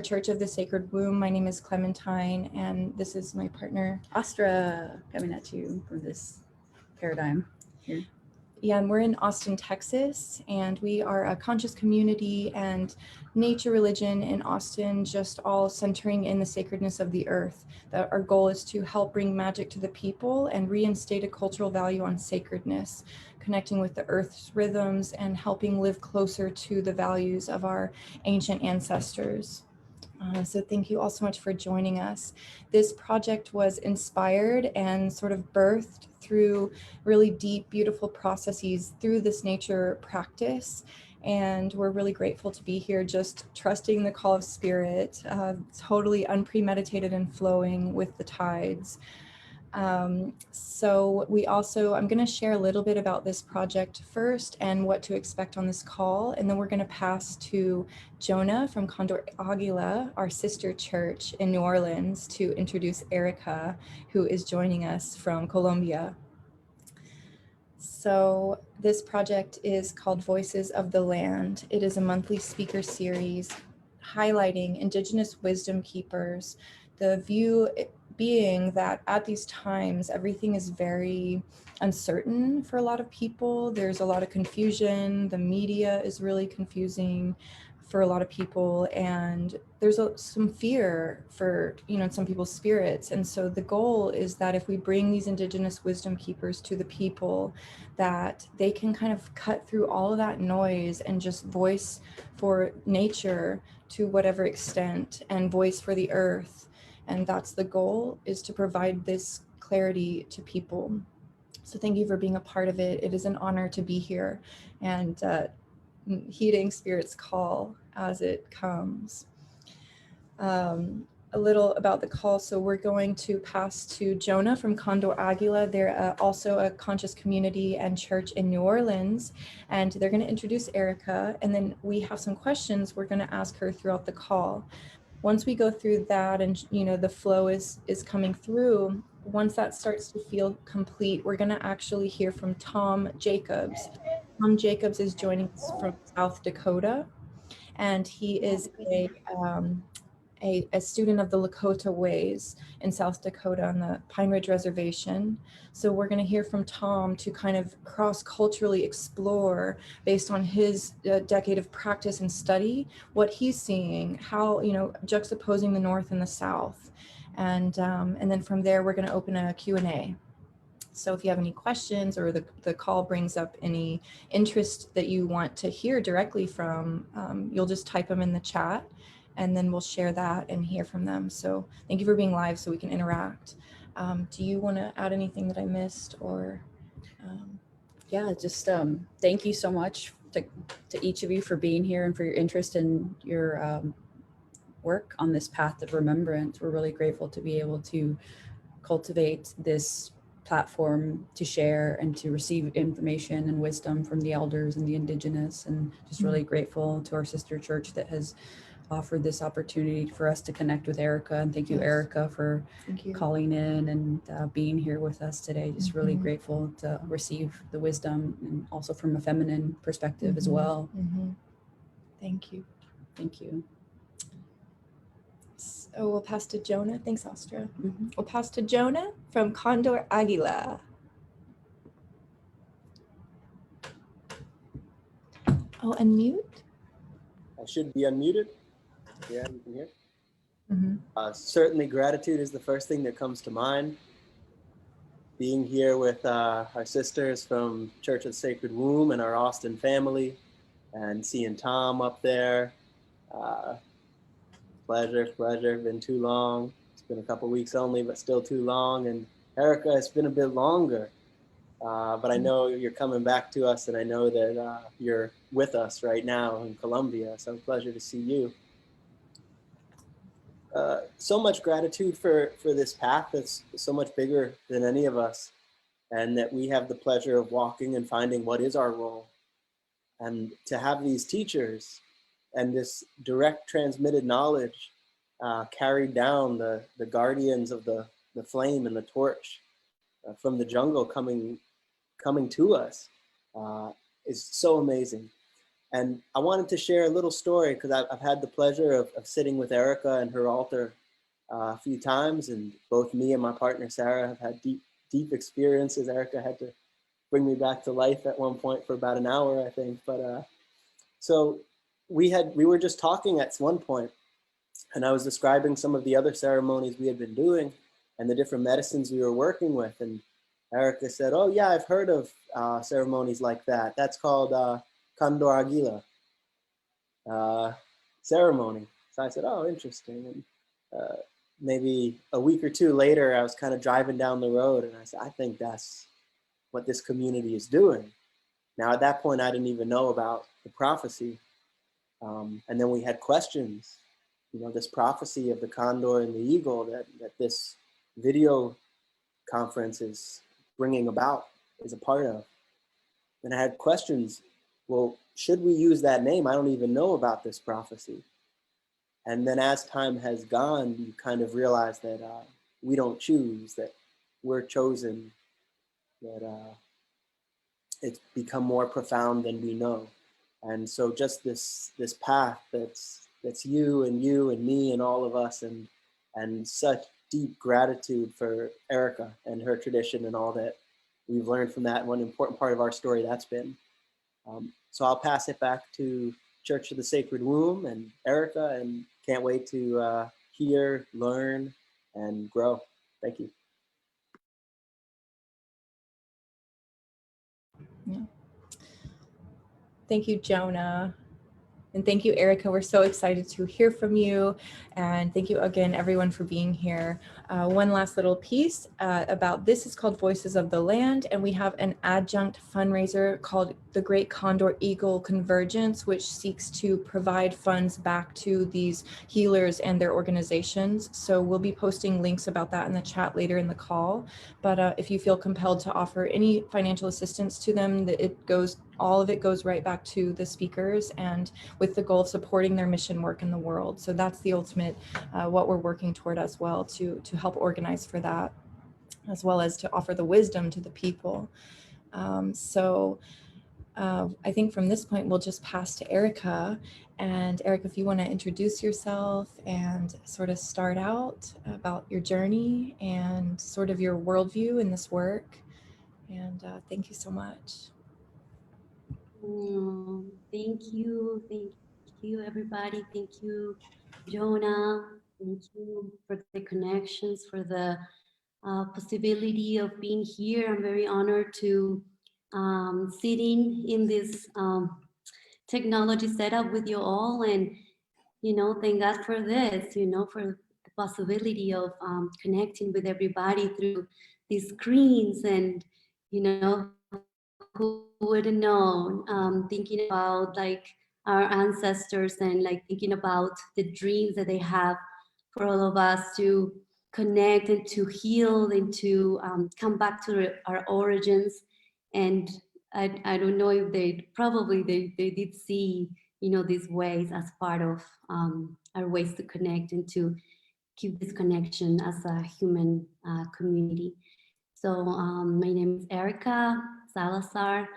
Church of the Sacred Womb. My name is Kamëntšá, and this is my partner, Astra, coming at you from this paradigm here. Yeah, and we're in Austin, Texas, and we are a conscious community and nature religion in Austin, just all centering in the sacredness of the earth. That our goal is to help bring magic to the people and reinstate a cultural value on sacredness, connecting with the earth's rhythms and helping live closer to the values of our ancient ancestors. So thank you all so much for joining us. This project was inspired and sort of birthed through really deep, beautiful processes through this nature practice. And we're really grateful to be here, just trusting the call of spirit, totally unpremeditated and flowing with the tides. So I'm going to share a little bit about this project first and what to expect on this call. And then we're going to pass to Jonah from Condor-Aguila, our sister church in New Orleans, to introduce Erika, who is joining us from Colombia. So this project is called Voices of the Land. It is a monthly speaker series highlighting indigenous wisdom keepers, the view being that at these times, everything is very uncertain for a lot of people. There's a lot of confusion. The media is really confusing for a lot of people. And there's some fear for, some people's spirits. And so the goal is that if we bring these indigenous wisdom keepers to the people, that they can kind of cut through all of that noise and just voice for nature to whatever extent and voice for the earth. And that's the goal, is to provide this clarity to people. So thank you for being a part of it. It is an honor to be here and heeding Spirit's call as it comes. A little about the call. So we're going to pass to Jonah from Condor-Aguila. They're also a conscious community and church in New Orleans, and they're going to introduce Erika. And then we have some questions we're going to ask her throughout the call. Once we go through that and the flow is coming through, once that starts to feel complete, we're going to actually hear from Tom Jacobs. Tom Jacobs is joining us from South Dakota, and he is a student of the Lakota ways in South Dakota on the Pine Ridge Reservation. So we're going to hear from Tom to kind of cross-culturally explore, based on his decade of practice and study, what he's seeing, how, juxtaposing the North and the South. And then from there, we're going to open a Q&A. So if you have any questions or the call brings up any interest that you want to hear directly from, you'll just type them in the chat, and then we'll share that and hear from them. So thank you for being live so we can interact. Do you want to add anything that I missed or? Yeah, just thank you so much to each of you for being here and for your interest in your work on this path of remembrance. We're really grateful to be able to cultivate this platform to share and to receive information and wisdom from the elders and the indigenous, and just really grateful to our sister church that has offered this opportunity for us to connect with Erika. And thank you, Erika, for calling in and being here with us today. Just really grateful to receive the wisdom, and also from a feminine perspective as well. Thank you. Thank you. So we'll pass to Jonah. Thanks, Astra. We'll pass to Jonah from Condor-Aguila. Oh, unmute? I should be unmuted. Yeah, you can hear. Certainly gratitude is the first thing that comes to mind. Being here with our sisters from Church of the Sacred Womb and our Austin family, and seeing Tom up there. Pleasure, been too long. It's been a couple weeks only, but still too long. And Erika, it's been a bit longer, but I know you're coming back to us, and I know that you're with us right now in Colombia, so pleasure to see you. So much gratitude for this path that's so much bigger than any of us, and that we have the pleasure of walking and finding what is our role. And to have these teachers and this direct transmitted knowledge carried down, the guardians of the flame and the torch from the jungle coming to us is so amazing. And I wanted to share a little story because I've had the pleasure of sitting with Erika and her altar a few times, and both me and my partner Sarah have had deep experiences. Erika had to bring me back to life at one point for about an hour, I think. But so we were just talking at one point, and I was describing some of the other ceremonies we had been doing and the different medicines we were working with. And Erika said, "Oh yeah, I've heard of ceremonies like that. That's called Condor-Aguila ceremony." So I said, "Oh, interesting." And maybe a week or two later, I was kind of driving down the road, and I said, "I think that's what this community is doing." Now, at that point, I didn't even know about the prophecy. And then we had questions, you know, this prophecy of the condor and the eagle that this video conference is bringing about, is a part of. And I had questions. Well, should we use that name? I don't even know about this prophecy. And then as time has gone, you kind of realize that we don't choose, that we're chosen, that it's become more profound than we know. And so just this path that's you and me and all of us, and such deep gratitude for Erika and her tradition and all that we've learned from that. One important part of our story that's been. So I'll pass it back to Church of the Sacred Womb and Erika, and can't wait to hear, learn, and grow. Thank you. Yeah. Thank you, Jonah. And thank you, Erika. We're so excited to hear from you. And thank you again, everyone, for being here. One last little piece about this is called Voices of the Land. And we have an adjunct fundraiser called the Great Condor Eagle Convergence, which seeks to provide funds back to these healers and their organizations. So we'll be posting links about that in the chat later in the call. But if you feel compelled to offer any financial assistance to them, all of it goes right back to the speakers, and with the goal of supporting their mission work in the world. So that's the ultimate, what we're working toward as well, to help organize for that, as well as to offer the wisdom to the people. I think from this point, we'll just pass to Erika. And Erika, if you want to introduce yourself and sort of start out about your journey and sort of your worldview in this work. And thank you so much. Thank you, everybody. Thank you, Jonah. Thank you for the connections, for the possibility of being here. I'm very honored to sitting in this technology setup with you all, and thank God for this. For the possibility of connecting with everybody through these screens, and who wouldn't know, thinking about like our ancestors, and like thinking about the dreams that they have for all of us to connect and to heal and to come back to our origins. And I don't know if they did see these ways as part of our ways to connect and to keep this connection as a human community. So my name is Erika Salazar,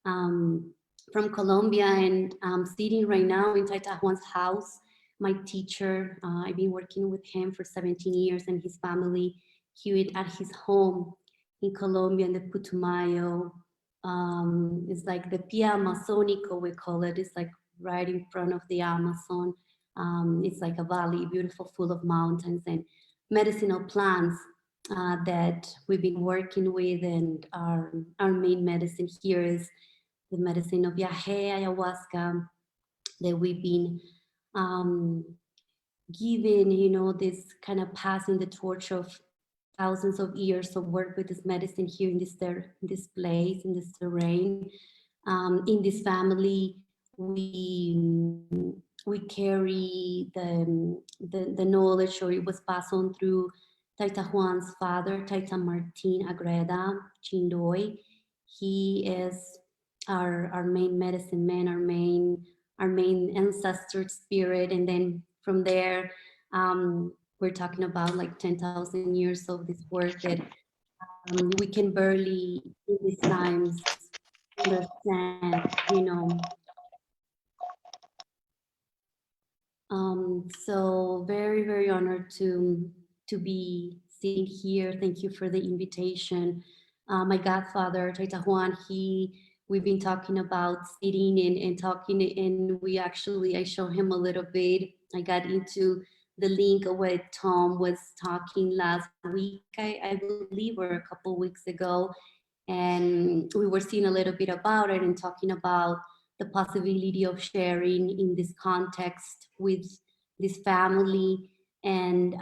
from Colombia, and I'm sitting right now in Taita Juan's house. My teacher, I've been working with him for 17 years, and his family here at his home in Colombia, in the Putumayo. It's like the Pia Amazónico, we call it. It's like right in front of the Amazon. It's like a valley, beautiful, full of mountains and medicinal plants that we've been working with. And our main medicine here is the medicine of Yahe, ayahuasca, that we've been given, this kind of passing the torch of thousands of years of work with this medicine here in this place, in this terrain. In this family, we carry the knowledge, or it was passed on through Taita Juan's father, Taita Martin Agreda, Chindoy. He is our main medicine man, our main ancestor spirit. And then from there, we're talking about like 10,000 years of this work that we can barely in these times understand, So very, very honored to be sitting here. Thank you for the invitation. My godfather, Taita Juan, we've been talking about sitting and talking, and I show him a little bit. I got into the link of what Tom was talking last week, I believe, or a couple weeks ago. And we were seeing a little bit about it and talking about the possibility of sharing in this context with this family. And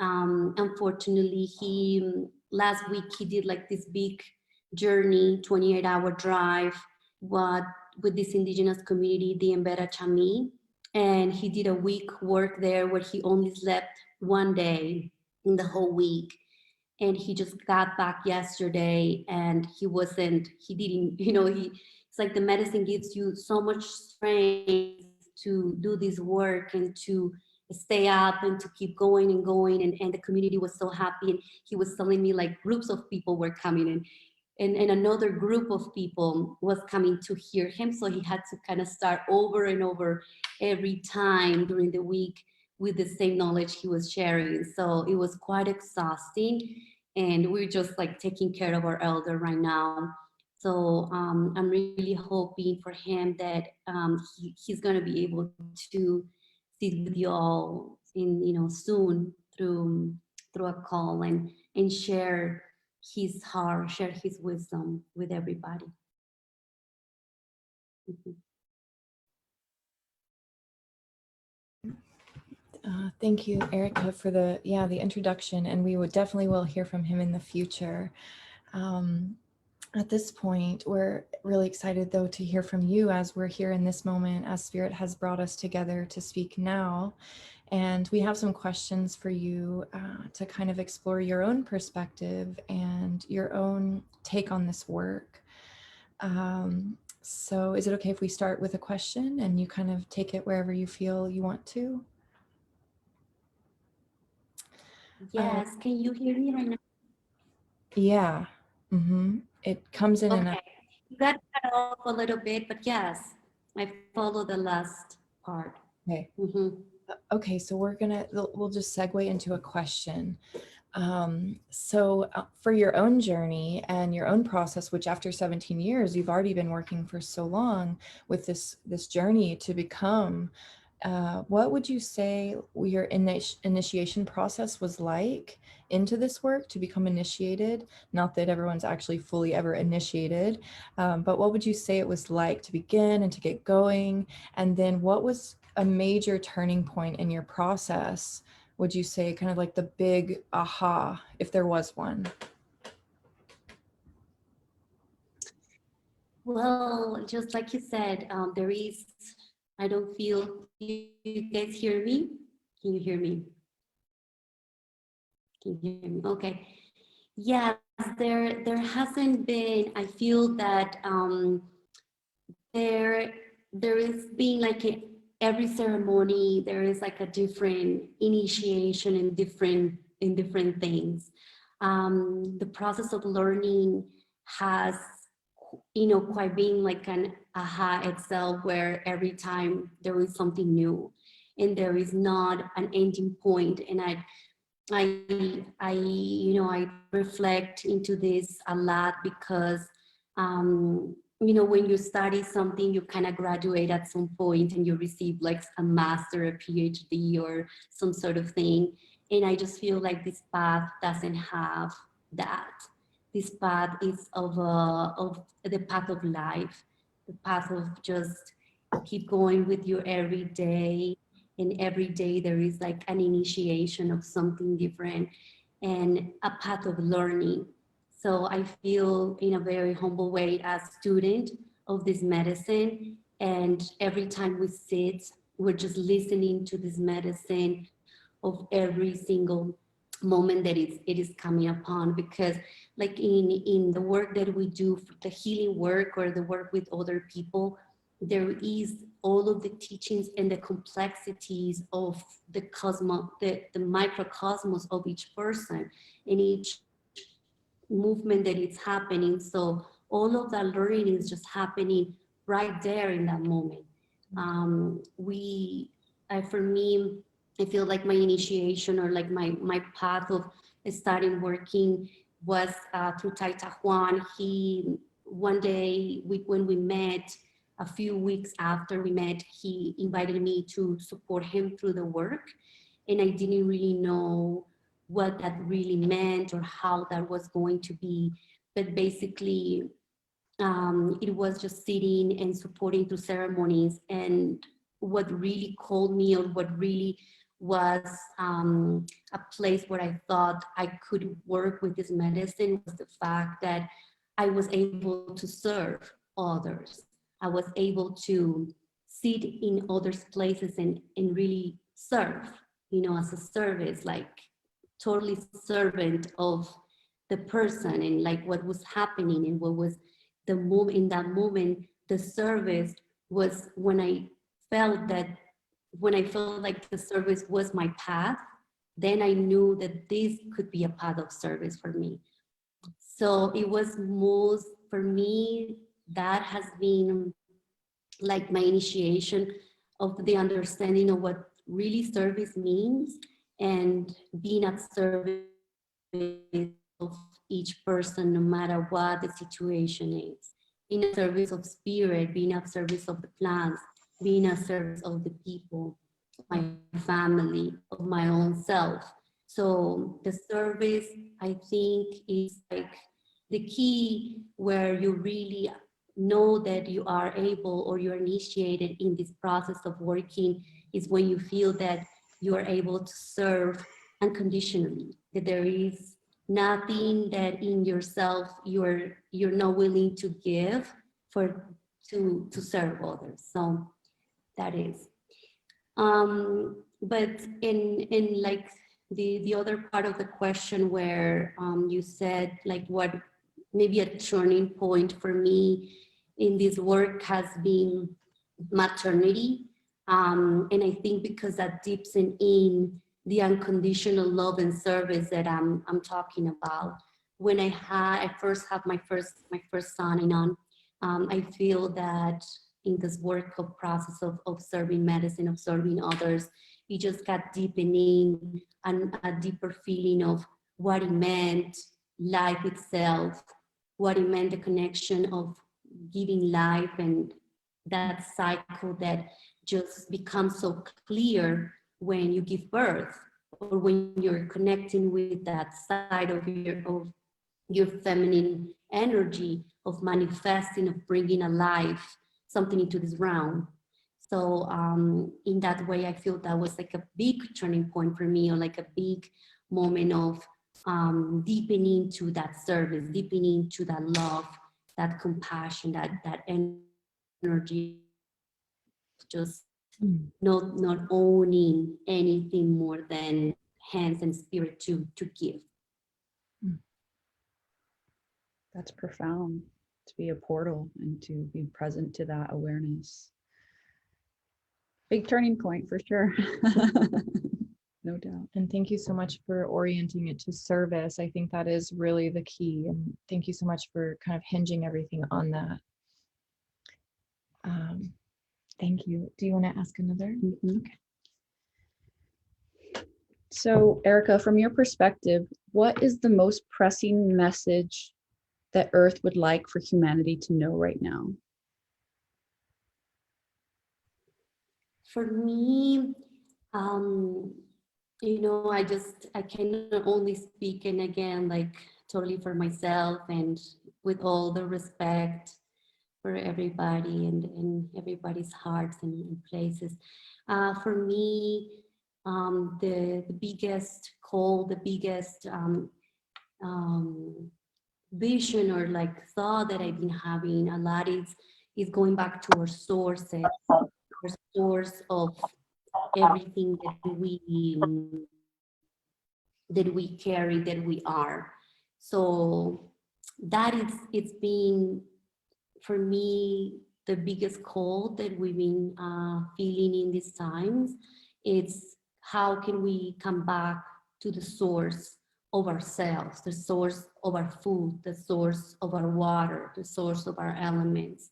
unfortunately, last week he did like this big journey, 28-hour drive, with this indigenous community, the Mbera Chami. And he did a week work there where he only slept one day in the whole week. And he just got back yesterday, and he didn't, it's like the medicine gives you so much strength to do this work and to stay up and to keep going and going. And the community was so happy. And he was telling me like groups of people were coming in. And another group of people was coming to hear him. So he had to kind of start over and over every time during the week with the same knowledge he was sharing. So it was quite exhausting. And we're just like taking care of our elder right now. So I'm really hoping for him that he's gonna be able to sit with you all soon through a call and share his heart, share his wisdom with everybody. Thank you, Erika, for the introduction, and we definitely will hear from him in the future. At this point, we're really excited, though, to hear from you as we're here in this moment, as Spirit has brought us together to speak now. And we have some questions for you to kind of explore your own perspective and your own take on this work. So is it okay if we start with a question and you kind of take it wherever you feel you want to? Yes, can you hear me right now? Yeah. It comes in and out. You got cut off a little bit, but yes, I follow the last part. Okay. Okay, so we'll just segue into a question. So for your own journey and your own process, which after 17 years, you've already been working for so long with this journey to become, what would you say your initiation process was like into this work to become initiated? Not that everyone's actually fully ever initiated, but what would you say it was like to begin and to get going? And then what was a major turning point in your process? Would you say kind of like the big aha, if there was one? Well, just like you said, there is, I don't feel, you guys hear me? Can you hear me? Can you hear me? Okay. Yes, there hasn't been, I feel that there is being like every ceremony, there is like a different initiation in different things. The process of learning has, quite being like an aha itself, where every time there is something new and there is not an ending point. And I reflect into this a lot because, when you study something, you kind of graduate at some point and you receive like a master, a PhD or some sort of thing. And I just feel like this path doesn't have that. This path is of the path of life, the path of just keep going with you every day. And every day there is like an initiation of something different and a path of learning. So I feel in a very humble way as student of this medicine. And every time we sit, we're just listening to this medicine of every single moment that it is coming upon. Because like in the work that we do, the healing work or the work with other people, there is all of the teachings and the complexities of the cosmos, the microcosmos of each person and each movement that is happening. So all of that learning is just happening right there in that moment. For me, I feel like my initiation, or like my path of starting working, was through Taita Juan. One day when we met, a few weeks after we met, he invited me to support him through the work. And I didn't really know what that really meant or how that was going to be. But basically, it was just sitting and supporting through ceremonies. And what really called me, or what really was a place where I thought I could work with this medicine, was the fact that I was able to serve others. I was able to sit in others' places and really serve, as a service, like totally servant of the person, and like what was happening, and what was the moment. In that moment, the service was when I felt like the service was my path, then I knew that this could be a path of service for me. So it was most, for me, that has been like my initiation of the understanding of what really service means, and being at service of each person, no matter what the situation is. Being at service of spirit, being at service of the plants, being at service of the people, my family, of my own self. So the service, I think, is like the key, where you really know that you are able, or you're initiated in this process of working, is when you feel that you are able to serve unconditionally, that there is nothing that in yourself you're not willing to give to serve others. So that is. But in like the other part of the question, where you said like what maybe a turning point for me in this work has been maternity. And I think because that dips in the unconditional love and service that I'm talking about. When I first had my first son, I feel that in this work of process of serving medicine, of serving others, it just got deepening, and a deeper feeling of what it meant, life itself, what it meant, the connection of giving life, and that cycle that just becomes so clear when you give birth, or when you're connecting with that side of your feminine energy, of manifesting, of bringing alive something into this realm. So in that way, I feel that was like a big turning point for me, or like a big moment of deepening to that service, deepening to that love, that compassion, that energy, just not owning anything more than hands and spirit to give. That's profound, to be a portal and to be present to that awareness. Big turning point for sure. No doubt. And thank you so much for orienting it to service. I think that is really the key. And thank you so much for kind of hinging everything on that. Thank you. Do you want to ask another? Mm-hmm. Okay. So, Erika, from your perspective, what is the most pressing message that Earth would like for humanity to know right now? For me, I cannot only speak, and again, like totally for myself, and with all the respect for everybody and everybody's hearts and places. For me, the biggest call, the biggest vision, or like thought that I've been having a lot is going back to our sources, our source of everything that we carry, that we are. So that it's been, for me, the biggest call that we've been feeling in these times. It's how can we come back to the source of ourselves, the source of our food, the source of our water, the source of our elements,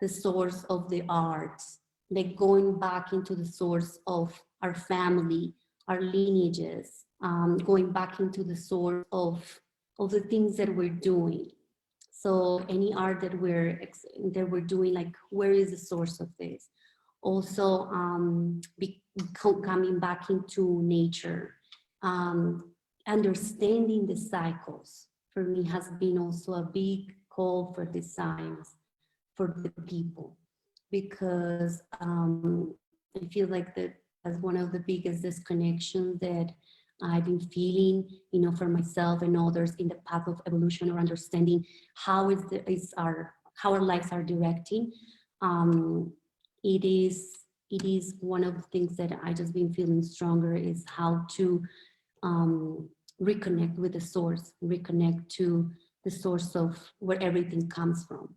the source of the arts, like going back into the source of our family, our lineages, going back into the source of the things that we're doing. So any art that we're doing, like, where is the source of this? Also, coming back into nature, understanding the cycles for me has been also a big call for the science, for the people, because I feel like that as one of the biggest disconnections that I've been feeling, you know, for myself and others in the path of evolution, or understanding how how our lives are directing. It is one of the things that I just been feeling stronger, is how to reconnect with the source, reconnect to the source of where everything comes from.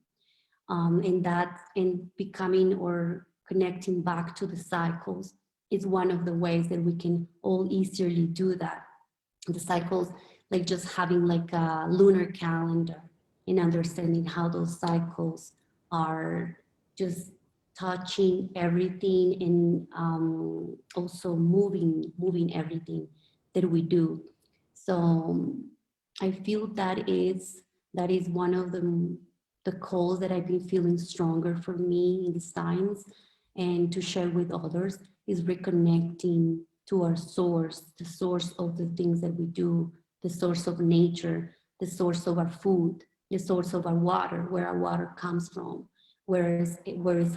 And becoming or connecting back to the cycles is one of the ways that we can all easily do that. The cycles, like just having like a lunar calendar and understanding how those cycles are just touching everything, and also moving everything that we do. So I feel that is one of the calls that I've been feeling stronger for me in these times, and to share with others, is reconnecting to our source, the source of the things that we do, the source of nature, the source of our food, the source of our water, where our water comes from, where is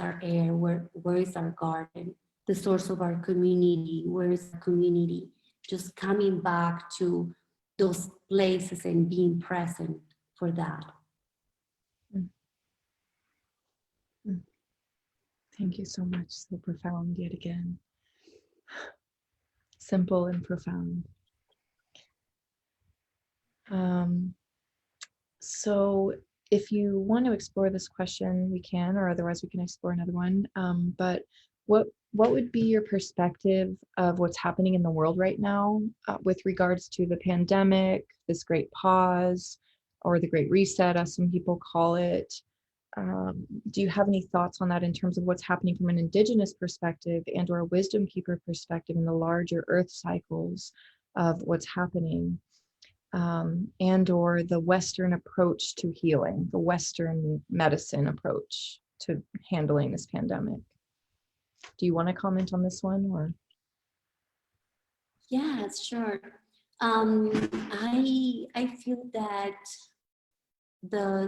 our air, where is our garden, the source of our community, where is our community, just coming back to those places and being present for that. Thank you so much. So profound yet again. Simple and profound. So if you want to explore this question, we can, or otherwise we can explore another one. But what would be your perspective of what's happening in the world right now with regards to the pandemic, this great pause, or the great reset, as some people call it? Do you have any thoughts on that in terms of what's happening from an indigenous perspective and or a wisdom keeper perspective in the larger earth cycles of what's happening, and or the Western approach to healing, the Western medicine approach to handling this pandemic? Do you want to comment on this one, or? Yeah, sure. I feel that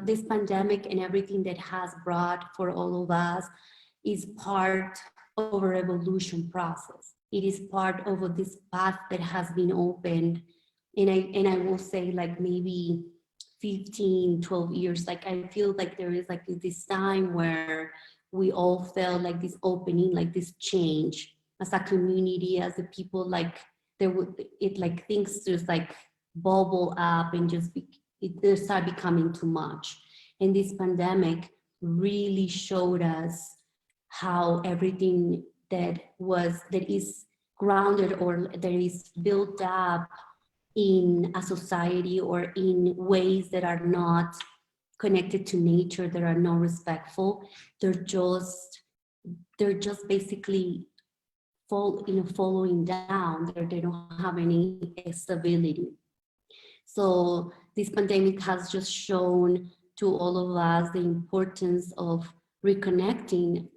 this pandemic and everything that has brought for all of us is part of our evolution process. It is part of this path that has been opened. And I will say, like, maybe 15, 12 years, like, I feel like there is like this time where we all felt like this opening, like this change as a community, as the people, like like things just like bubble up and just they start becoming too much. And this pandemic really showed us how everything that is grounded or that is built up in a society or in ways that are not connected to nature, that are not respectful, they're just basically following down. They don't have any stability. So this pandemic has just shown to all of us the importance of reconnecting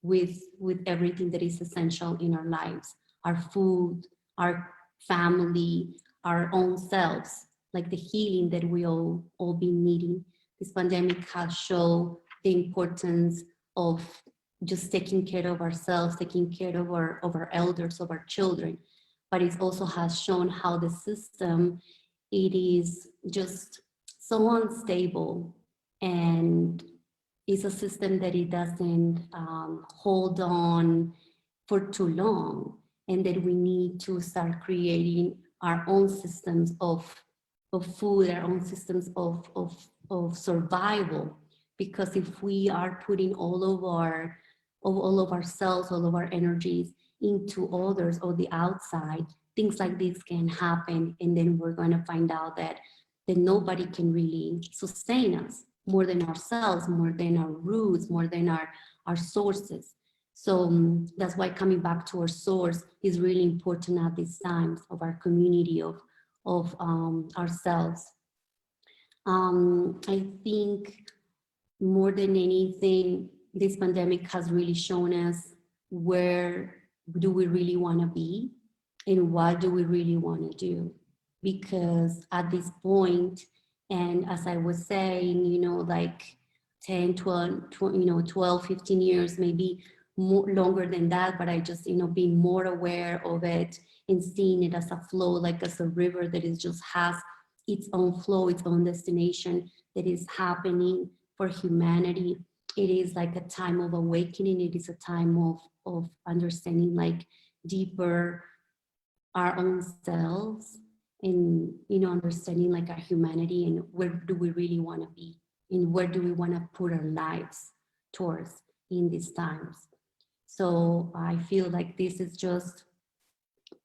with everything that is essential in our lives, our food, our family, our own selves, like the healing that we all been needing. This pandemic has shown the importance of just taking care of ourselves, taking care of our elders, of our children, but it also has shown how the system, it is just so unstable, and it's a system that it doesn't hold on for too long, and that we need to start creating our own systems of food, our own systems of survival. Because if we are putting all of ourselves, all of our energies into others or the outside, things like this can happen, and then we're going to find out that nobody can really sustain us more than ourselves, more than our roots, more than our sources. So that's why coming back to our source is really important at these times of our community, of ourselves. I think more than anything, this pandemic has really shown us where do we really want to be and what do we really want to do. Because at this point, and as I was saying, you know, like 10, 12, 12, 15 years, maybe more longer than that, but I just, you know, being more aware of it and seeing it as a flow, like as a river that is just has its own flow, its own destination that is happening for humanity. It is like a time of awakening. It is a time of understanding like deeper our own selves, and, you know, understanding like our humanity and where do we really want to be and where do we want to put our lives towards in these times. So I feel like this is just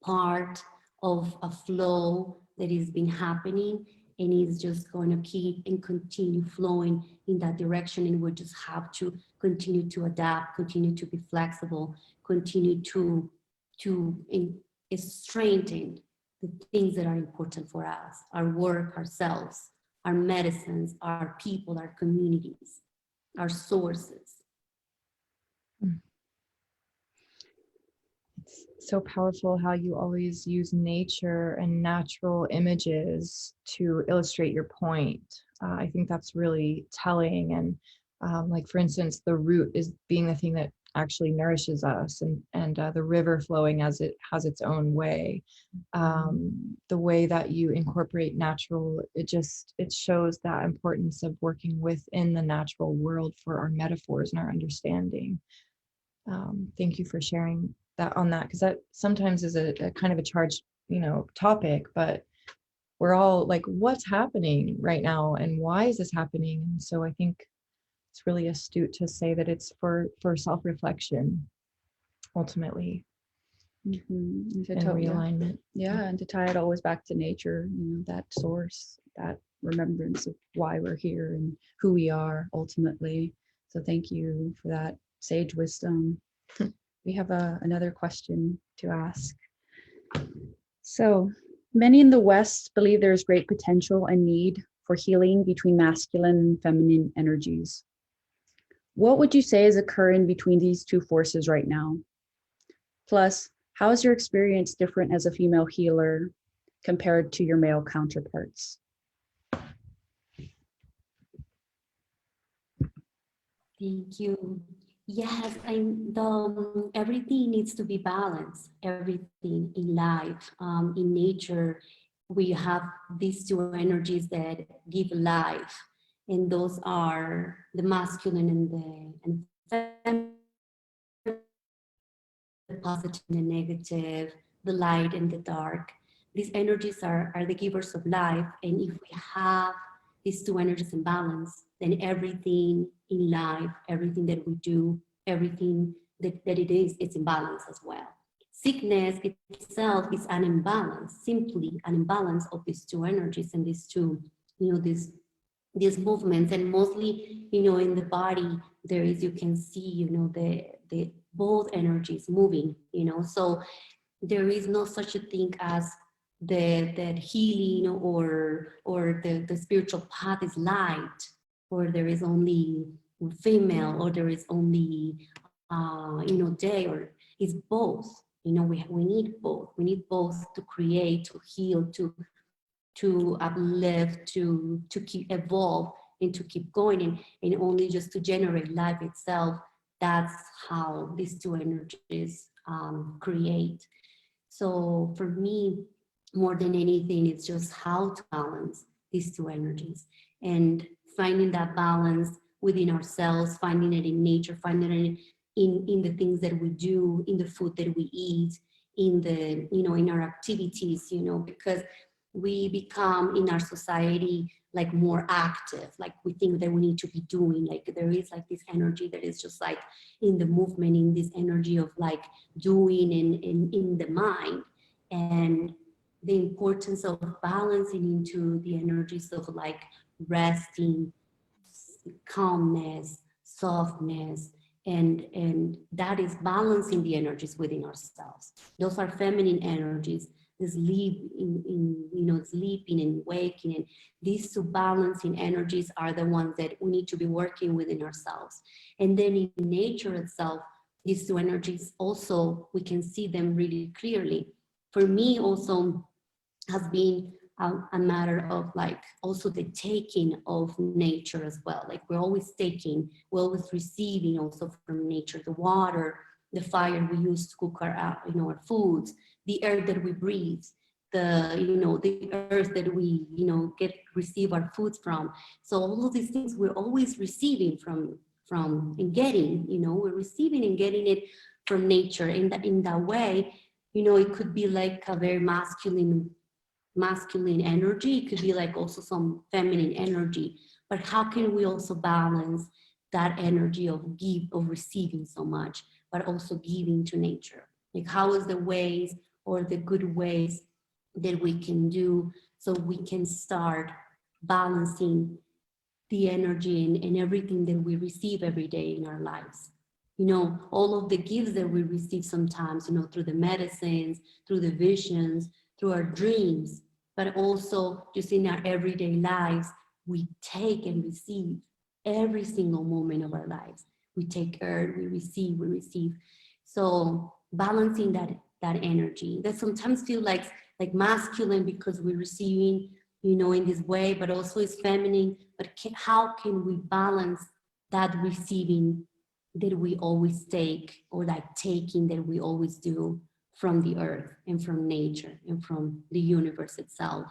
part of a flow that has been happening and is just going to keep and continue flowing in that direction. And we just have to continue to adapt, continue to be flexible, continue to strengthen the things that are important for us, our work, ourselves, our medicines, our people, our communities, our sources. It's so powerful how you always use nature and natural images to illustrate your point. I think that's really telling. And like, for instance, the root is being the thing that actually nourishes us, and the river flowing as it has its own way. The way that you incorporate natural, it shows that importance of working within the natural world for our metaphors and our understanding. Thank you for sharing that on that, because that sometimes is a kind of a charged, topic, but we're all like, what's happening right now and why is this happening? And so I think it's really astute to say that it's for self-reflection ultimately. And realignment. Yeah, and to tie it always back to nature, that source, that remembrance of why we're here and who we are ultimately. So thank you for that sage wisdom. We have another question to ask. So many in the West believe there is great potential and need for healing between masculine and feminine energies. What would you say is occurring between these two forces right now? Plus, how is your experience different as a female healer compared to your male counterparts? Thank you. Yes, everything needs to be balanced. Everything in life, in nature, we have these two energies that give life, and those are the masculine and feminine, the positive and the negative, the light and the dark. These energies are the givers of life, and if we have these two energies in balance, then everything in life, everything that we do, everything that it is, it's in balance as well. Sickness itself is an imbalance, simply an imbalance of these two energies and these two, these movements. And mostly, in the body, there is, you can see, the both energies moving, so there is no such a thing as that healing or the spiritual path is light, or there is only female, or there is only day, or it's both. We need both. We need both to create, to heal, to uplift, to keep evolve, and to keep going, and only just to generate life itself. That's how these two energies create. So for me, more than anything, it's just how to balance these two energies and finding that balance within ourselves, finding it in nature, finding it in the things that we do, in the food that we eat, in the, in our activities, because we become in our society like more active, like we think that we need to be doing, like there is like this energy that is just like in the movement, in this energy of like doing in the mind, and the importance of balancing into the energies of like resting, calmness, softness, and that is balancing the energies within ourselves. Those are feminine energies, the sleep in sleeping and waking, and these two balancing energies are the ones that we need to be working within ourselves. And then in nature itself, these two energies also, we can see them really clearly. For me also has been a matter of like also the taking of nature as well. Like we're always taking, we're always receiving also from nature, the water, the fire we use to cook our, our foods, the air that we breathe, the earth that we, receive our foods from. So all of these things we're always receiving from and getting, we're receiving and getting it from nature. In that way, it could be like a very masculine energy. It could be like also some feminine energy. But how can we also balance that energy of receiving so much, but also giving to nature? Like how is the ways or the good ways that we can do so we can start balancing the energy and everything that we receive every day in our lives? All of the gifts that we receive sometimes, through the medicines, through the visions, through our dreams, but also just in our everyday lives, we take and receive every single moment of our lives. We take earth, we receive. So balancing that energy that sometimes feel like masculine because we're receiving, in this way, but also is feminine. But how can we balance that receiving that we always take, or that taking that we always do from the earth and from nature and from the universe itself?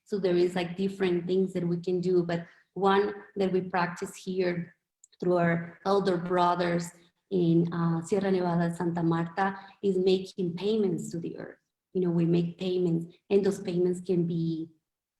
So there is like different things that we can do, but one that we practice here through our elder brothers in Sierra Nevada, Santa Marta, is making payments to the earth. We make payments, and those payments can be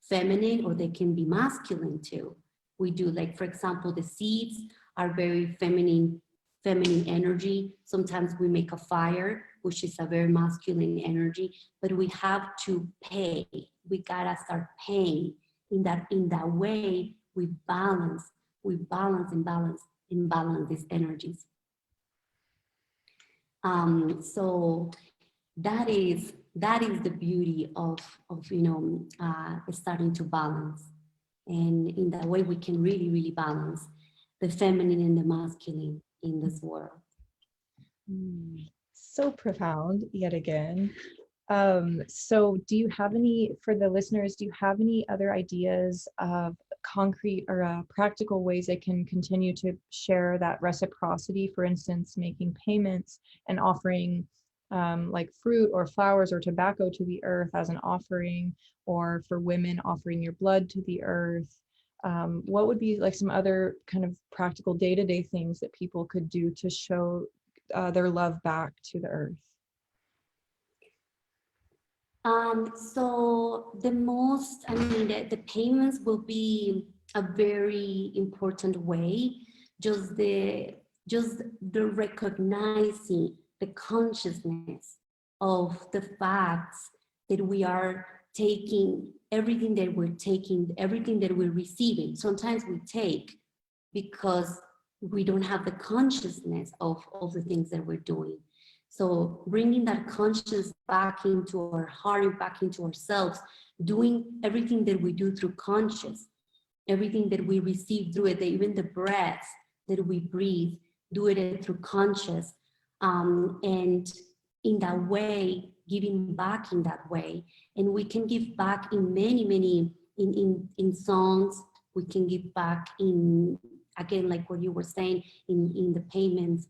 feminine or they can be masculine too. We do, like, for example, the seeds are very feminine energy. Sometimes we make a fire, which is a very masculine energy, but we have to pay. We gotta start paying. In that way, we balance these energies. So that is the beauty of starting to balance. And in that way, we can really, really balance the feminine and the masculine in this world. So profound yet again. So do you have any, for the listeners, do you have any other ideas of concrete or practical ways they can continue to share that reciprocity? For instance, making payments and offering like fruit or flowers or tobacco to the earth as an offering, or for women offering your blood to the earth. What would be like some other kind of practical day-to-day things that people could do to show their love back to the earth? So the payments will be a very important way. Just the recognizing the consciousness of the facts that we are taking, everything that we're taking, everything that we're receiving. Sometimes we take because we don't have the consciousness of the things that we're doing. So bringing that conscious back into our heart and back into ourselves, doing everything that we do through conscious, everything that we receive through it, even the breaths that we breathe, do it through conscious. And in that way, giving back in that way. And we can give back in many, in songs, we can give back in, again, like what you were saying, in the payments,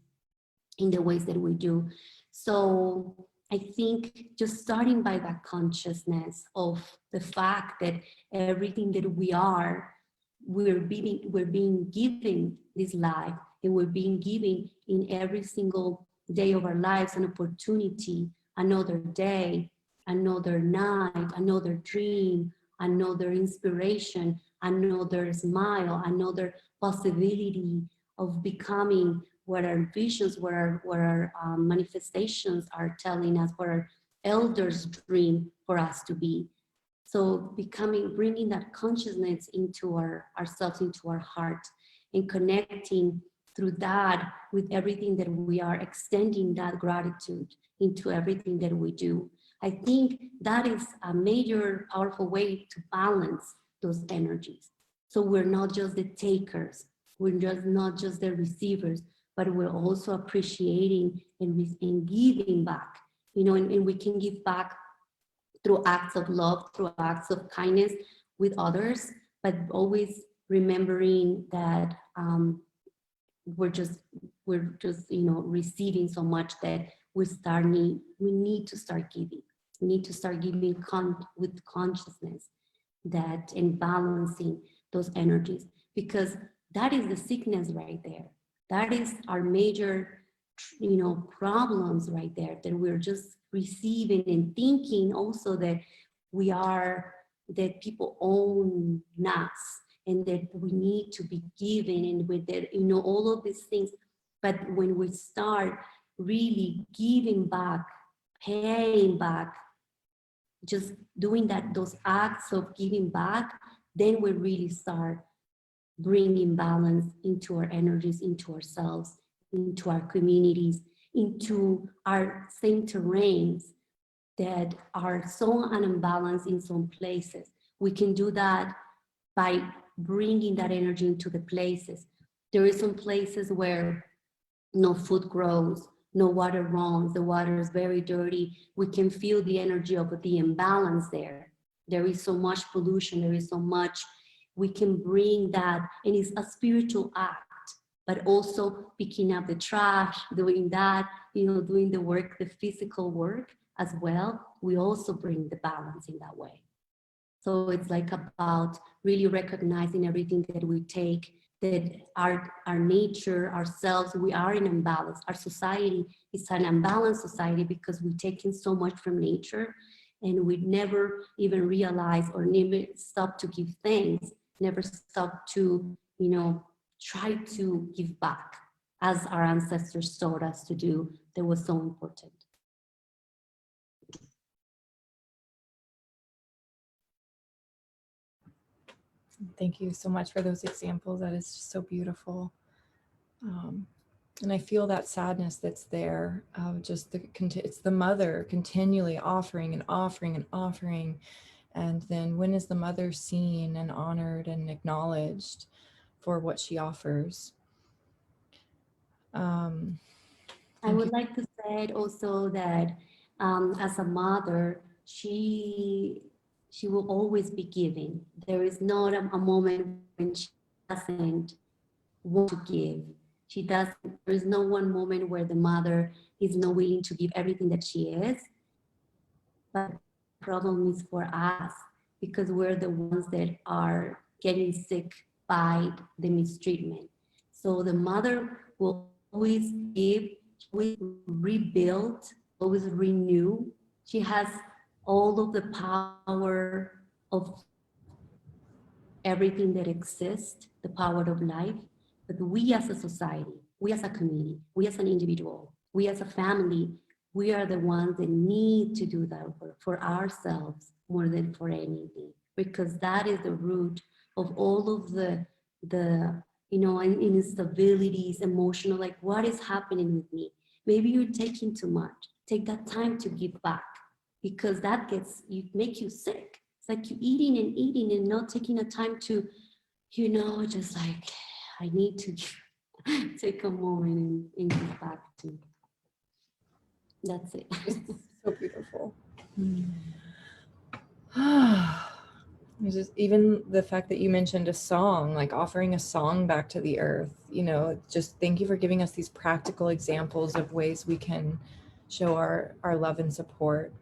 in the ways that we do. So I think just starting by that consciousness of the fact that everything that we are, we're being given this life, and we're being given in every single day of our lives an opportunity, another day, another night, another dream, another inspiration, another smile, another possibility of becoming what our visions, what our manifestations are telling us, what our elders dream for us to be. So bringing that consciousness into ourselves, into our heart, and connecting through that, with everything that we are extending that gratitude into everything that we do. I think that is a major powerful way to balance those energies. So we're not just the takers, we're just not just the receivers, but we're also appreciating and giving back, you know, and we can give back through acts of love, through acts of kindness with others, but always remembering that we're just you know, receiving so much that we need to start giving. We need to start giving with consciousness, that and balancing those energies, because that is the sickness right there. That is our major, you know, problems right there, that we're just receiving and thinking also that we are, that people own us and that we need to be given, and with that, you know, all of these things. But when we start really giving back, paying back, just doing that, those acts of giving back, then we really start bringing balance into our energies, into ourselves, into our communities, into our same terrains that are so unbalanced in some places. We can do that by bringing that energy into the places. There is some places where no food grows, no water runs, the water is very dirty. We can feel the energy of the imbalance there. There is so much pollution, there is so much, we can bring that, and it's a spiritual act, but also picking up the trash, doing that, you know, doing the work, the physical work as well. We also bring the balance in that way. So it's like about really recognizing everything that we take, that our nature, ourselves, we are in imbalance. Our society is an unbalanced society because we take in so much from nature, and we never even realize or never stop to give thanks, never stop to, you know, try to give back as our ancestors taught us to do. That was so important. Thank you so much for those examples. That is just so beautiful. And I feel that sadness that's there of just it's the mother continually offering and offering and offering. And then when is the mother seen and honored and acknowledged for what she offers? I would like to say also that as a mother, she will always be giving. There is not a moment when she doesn't want to give. She doesn't, there is no one moment where the mother is not willing to give everything that she is. But the problem is for us, because we're the ones that are getting sick by the mistreatment. So the mother will always give, always rebuild, always renew. She has all of the power of everything that exists, the power of life. But we as a society, we as a community, we as an individual, we as a family, we are the ones that need to do that work for ourselves more than for anything, because that is the root of all of the you know, instabilities, emotional, like what is happening with me? Maybe you're taking too much. Take that time to give back, because that make you sick. It's like you eating and not taking a time to, you know, just like, I need to take a moment and give back to. That's it. So beautiful. Just even the fact that you mentioned a song, like offering a song back to the earth, you know, just thank you for giving us these practical examples of ways we can show our love and support.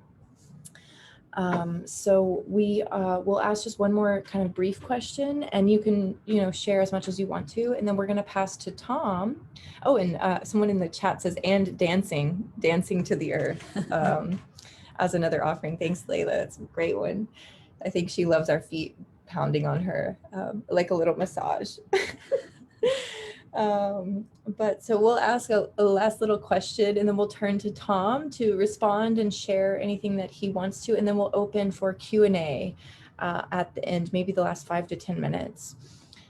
So we will ask just one more kind of brief question, and you can, you know, share as much as you want to, and then we're going to pass to Tom. Oh, and someone in the chat says, and dancing to the earth as another offering. Thanks, Layla. It's a great one. I think she loves our feet pounding on her, like a little massage. But so we'll ask a last little question, and then we'll turn to Tom to respond and share anything that he wants to, and then we'll open for Q&A at the end, maybe the last 5 to 10 minutes.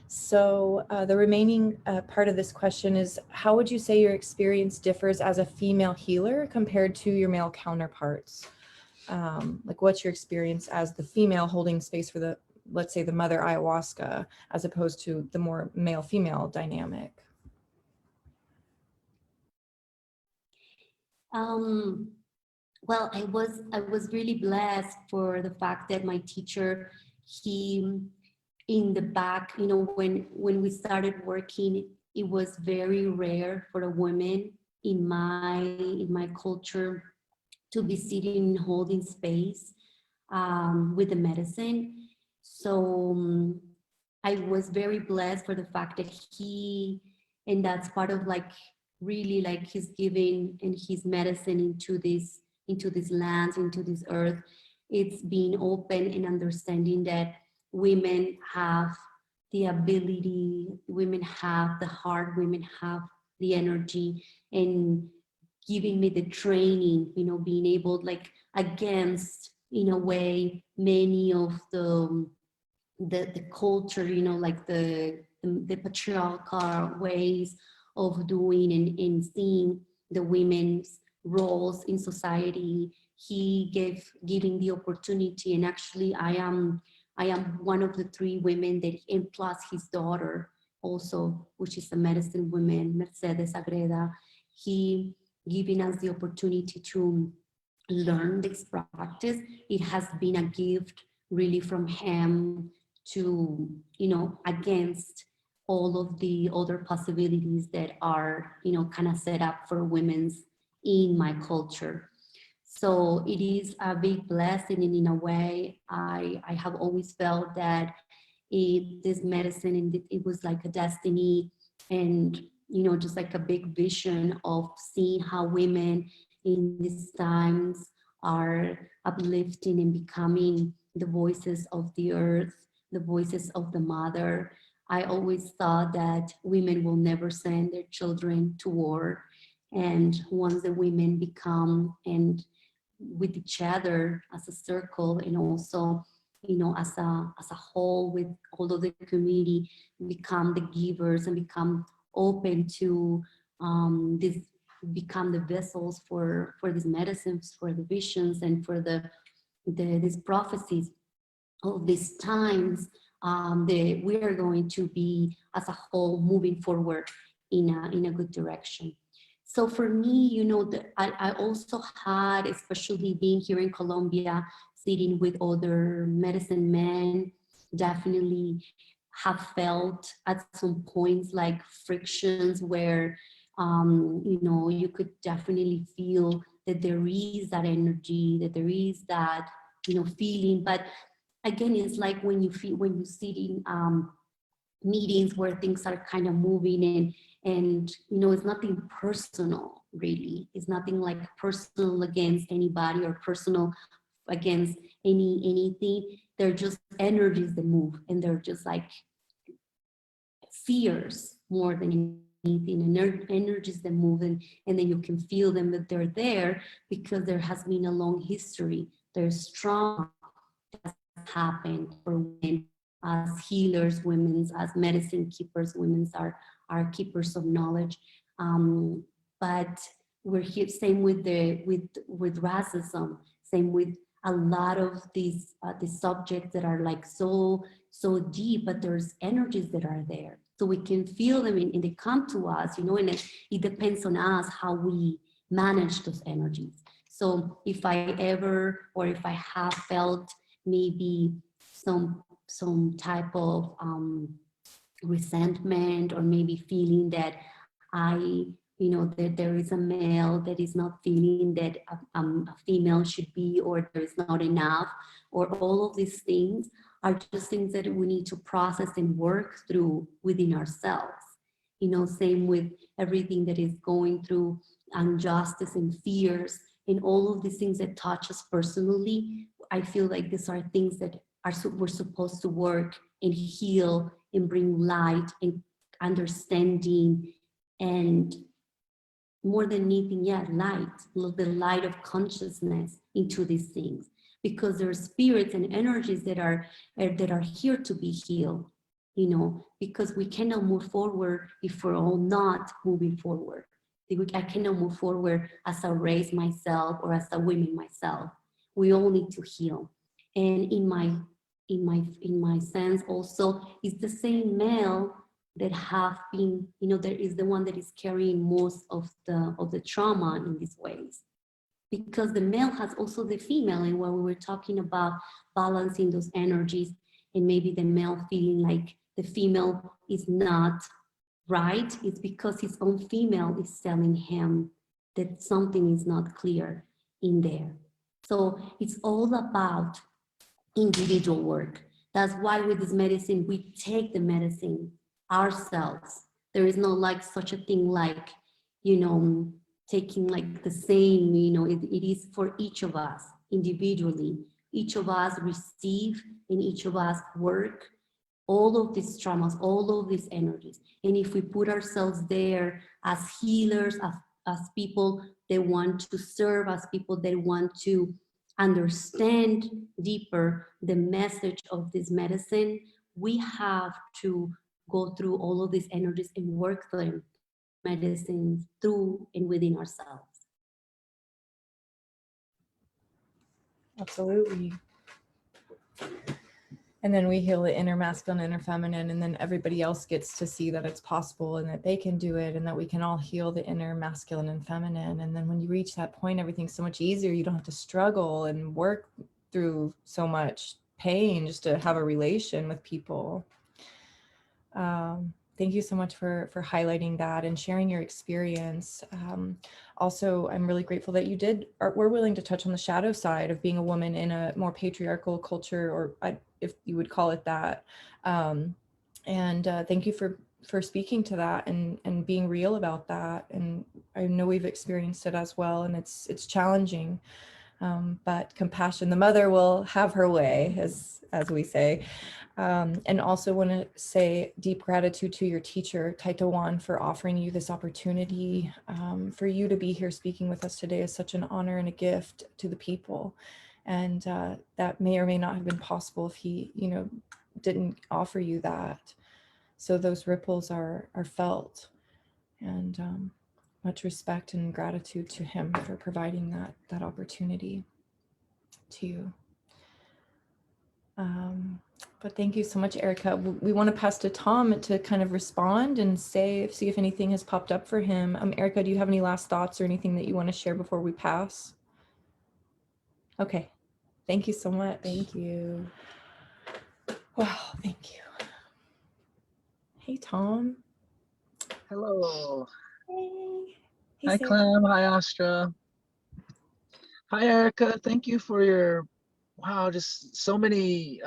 So the remaining part of this question is, how would you say your experience differs as a female healer compared to your male counterparts? Like, what's your experience as the female holding space for the, let's say, the mother ayahuasca, as opposed to the more male-female dynamic? Well, I was really blessed for the fact that my teacher, he, in the back, you know, when we started working, it was very rare for a woman in my culture to be sitting and holding space with the medicine. So I was very blessed for the fact that he, and that's part of like really like his giving and his medicine into this lands, into this earth. It's being open and understanding that women have the ability, women have the heart, women have the energy, and giving me the training, you know, being able, like, against, in a way, many of the culture, you know, like the patriarchal ways of doing and seeing the women's roles in society. He giving the opportunity, and actually I am one of the 3 women that, and plus his daughter also, which is a medicine woman, Mercedes Agreda. He giving us the opportunity to learn this practice. It has been a gift really from him to, you know, against all of the other possibilities that are, you know, kind of set up for women's in my culture. So it is a big blessing, and in a way, I have always felt that this medicine, and it was like a destiny, and, you know, just like a big vision of seeing how women in these times are uplifting and becoming the voices of the earth, the voices of the mother. I always thought that women will never send their children to war. And once the women become, and with each other as a circle, and also, you know, as a whole, with all of the community, become the givers and become open to this, become the vessels for these medicines, for the visions, and for these prophecies of these times, that we are going to be as a whole moving forward in a good direction. So for me, you know, I also had, especially being here in Colombia, sitting with other medicine men, definitely have felt at some points like frictions where, you know, you could definitely feel that there is that energy, that there is that, you know, feeling. But again, it's like when you sit in meetings where things are kind of moving, and you know, it's nothing personal, really. It's nothing like personal against anybody or personal against anything. They're just energies that move, and they're just like fears more than anything, and energies that move, and then you can feel them, that they're there because there has been a long history. There's trauma that has happened for women as healers, women as medicine keepers. Women are keepers of knowledge. But we're here, same with with racism, same with a lot of these subjects that are like so deep, but there's energies that are there. So we can feel them, and they come to us, you know, and it depends on us how we manage those energies. So if I ever, or if I have felt maybe some type of resentment, or maybe feeling that you know, that there is a male that is not feeling that a female should be, or there is not enough, or all of these things are just things that we need to process and work through within ourselves. You know, same with everything that is going through injustice and fears and all of these things that touch us personally. I feel like these are things that we're supposed to work and heal and bring light and understanding, and more than anything, light, the light of consciousness into these things, because there are spirits and energies that are here to be healed. because we cannot move forward if we're all not moving forward. I cannot move forward as a race myself or as a woman myself. We all need to heal. And in my sense also, it's the same male that have been, there is the one that is carrying most of the trauma in these ways. Because the male has also the female, and when we were talking about balancing those energies, and maybe the male feeling like the female is not right, it's because his own female is telling him that something is not clear in there. So it's all about individual work. That's why with this medicine, we take the medicine ourselves. There is no like such a thing like, taking like the same, it is for each of us individually. Each of us receive and each of us work all of these traumas, all of these energies. And if we put ourselves there as healers, as people that want to serve, as people that want to understand deeper the message of this medicine, we have to go through all of these energies and work them medicines through and within ourselves. Absolutely. And then we heal the inner masculine, inner feminine, and then everybody else gets to see that it's possible and that they can do it and that we can all heal the inner masculine and feminine. And then when you reach that point, everything's so much easier. You don't have to struggle and work through so much pain just to have a relation with people. Thank you so much for highlighting that and sharing your experience. Also, I'm really grateful that you were willing to touch on the shadow side of being a woman in a more patriarchal culture, or if you would call it that. Thank you for speaking to that and being real about that. And I know we've experienced it as well, and it's challenging. But compassion, the mother will have her way, as we say. And also want to say deep gratitude to your teacher, Taita Juan, for offering you this opportunity. For you to be here speaking with us today is such an honor and a gift to the people. And that may or may not have been possible if he, didn't offer you that. So those ripples are felt. And much respect and gratitude to him for providing that opportunity to you. But thank you so much, Erika. We want to pass to Tom to kind of respond and see if anything has popped up for him. Erika, do you have any last thoughts or anything that you want to share before we pass? Okay, thank you so much. Thank you. Wow, thank you. Hey, Tom. Hello. Hey. Hi, Sarah. Clem. Hi, Astra. Hi, Erica. Thank you for your, wow, just so many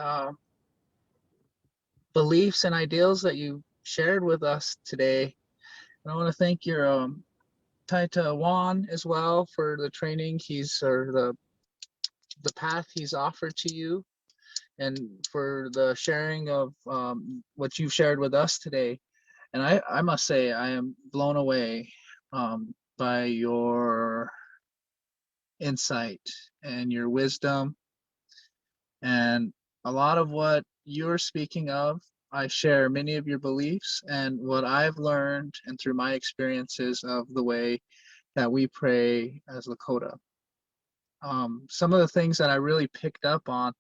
beliefs and ideals that you shared with us today. And I want to thank your Taita Juan as well for the training the path he's offered to you, and for the sharing of what you've shared with us today. And I must say, I am blown away by your insight and your wisdom. And a lot of what you're speaking of, I share many of your beliefs and what I've learned and through my experiences of the way that we pray as Lakota. Some of the things that I really picked up on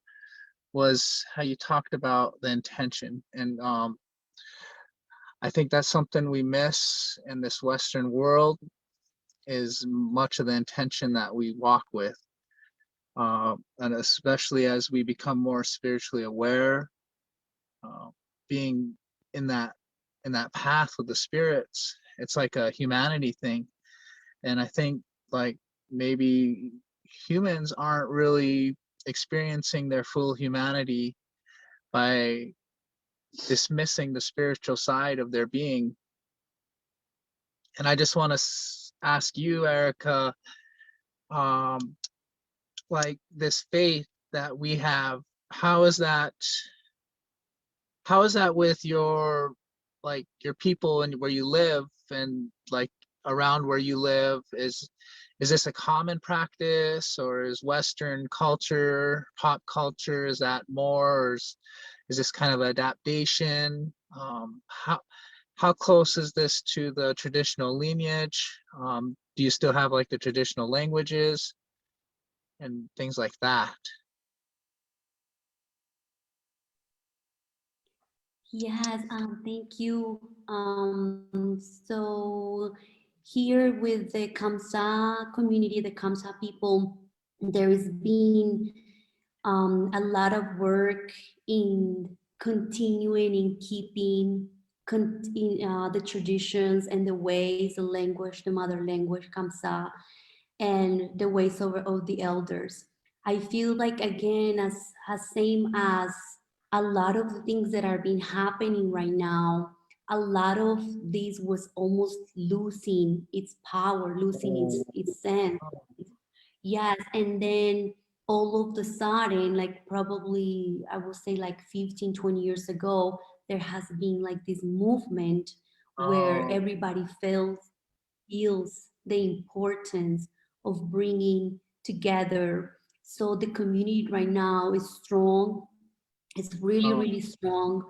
was how you talked about the intention. And I think that's something we miss in this Western world, is much of the intention that we walk with. And especially as we become more spiritually aware, being in that path with the spirits, it's like a humanity thing. And I think like maybe humans aren't really experiencing their full humanity by dismissing the spiritual side of their being. And I just want to ask you, Erica, like this faith that we have, how is that with your people and where you live, and like around where you live? Is this a common practice, or is Western culture, pop culture, is that more, or is this kind of adaptation? How close is this to the traditional lineage? Do you still have like the traditional languages and things like that? Yes, thank you. So here with the Kamëntšá community, the Kamëntšá people, there has been a lot of work in continuing in keeping the traditions and the ways, the language, the mother language, Kamëntšá, and the ways of the elders. I feel like again, as same as a lot of the things that are been happening right now, a lot of this was almost losing its power, losing its sense. Yes, and then all of the sudden, like probably I would say like 15, 20 years ago, there has been like this movement where Oh, everybody feels the importance of bringing together. So the community right now is strong. It's really, oh, really strong.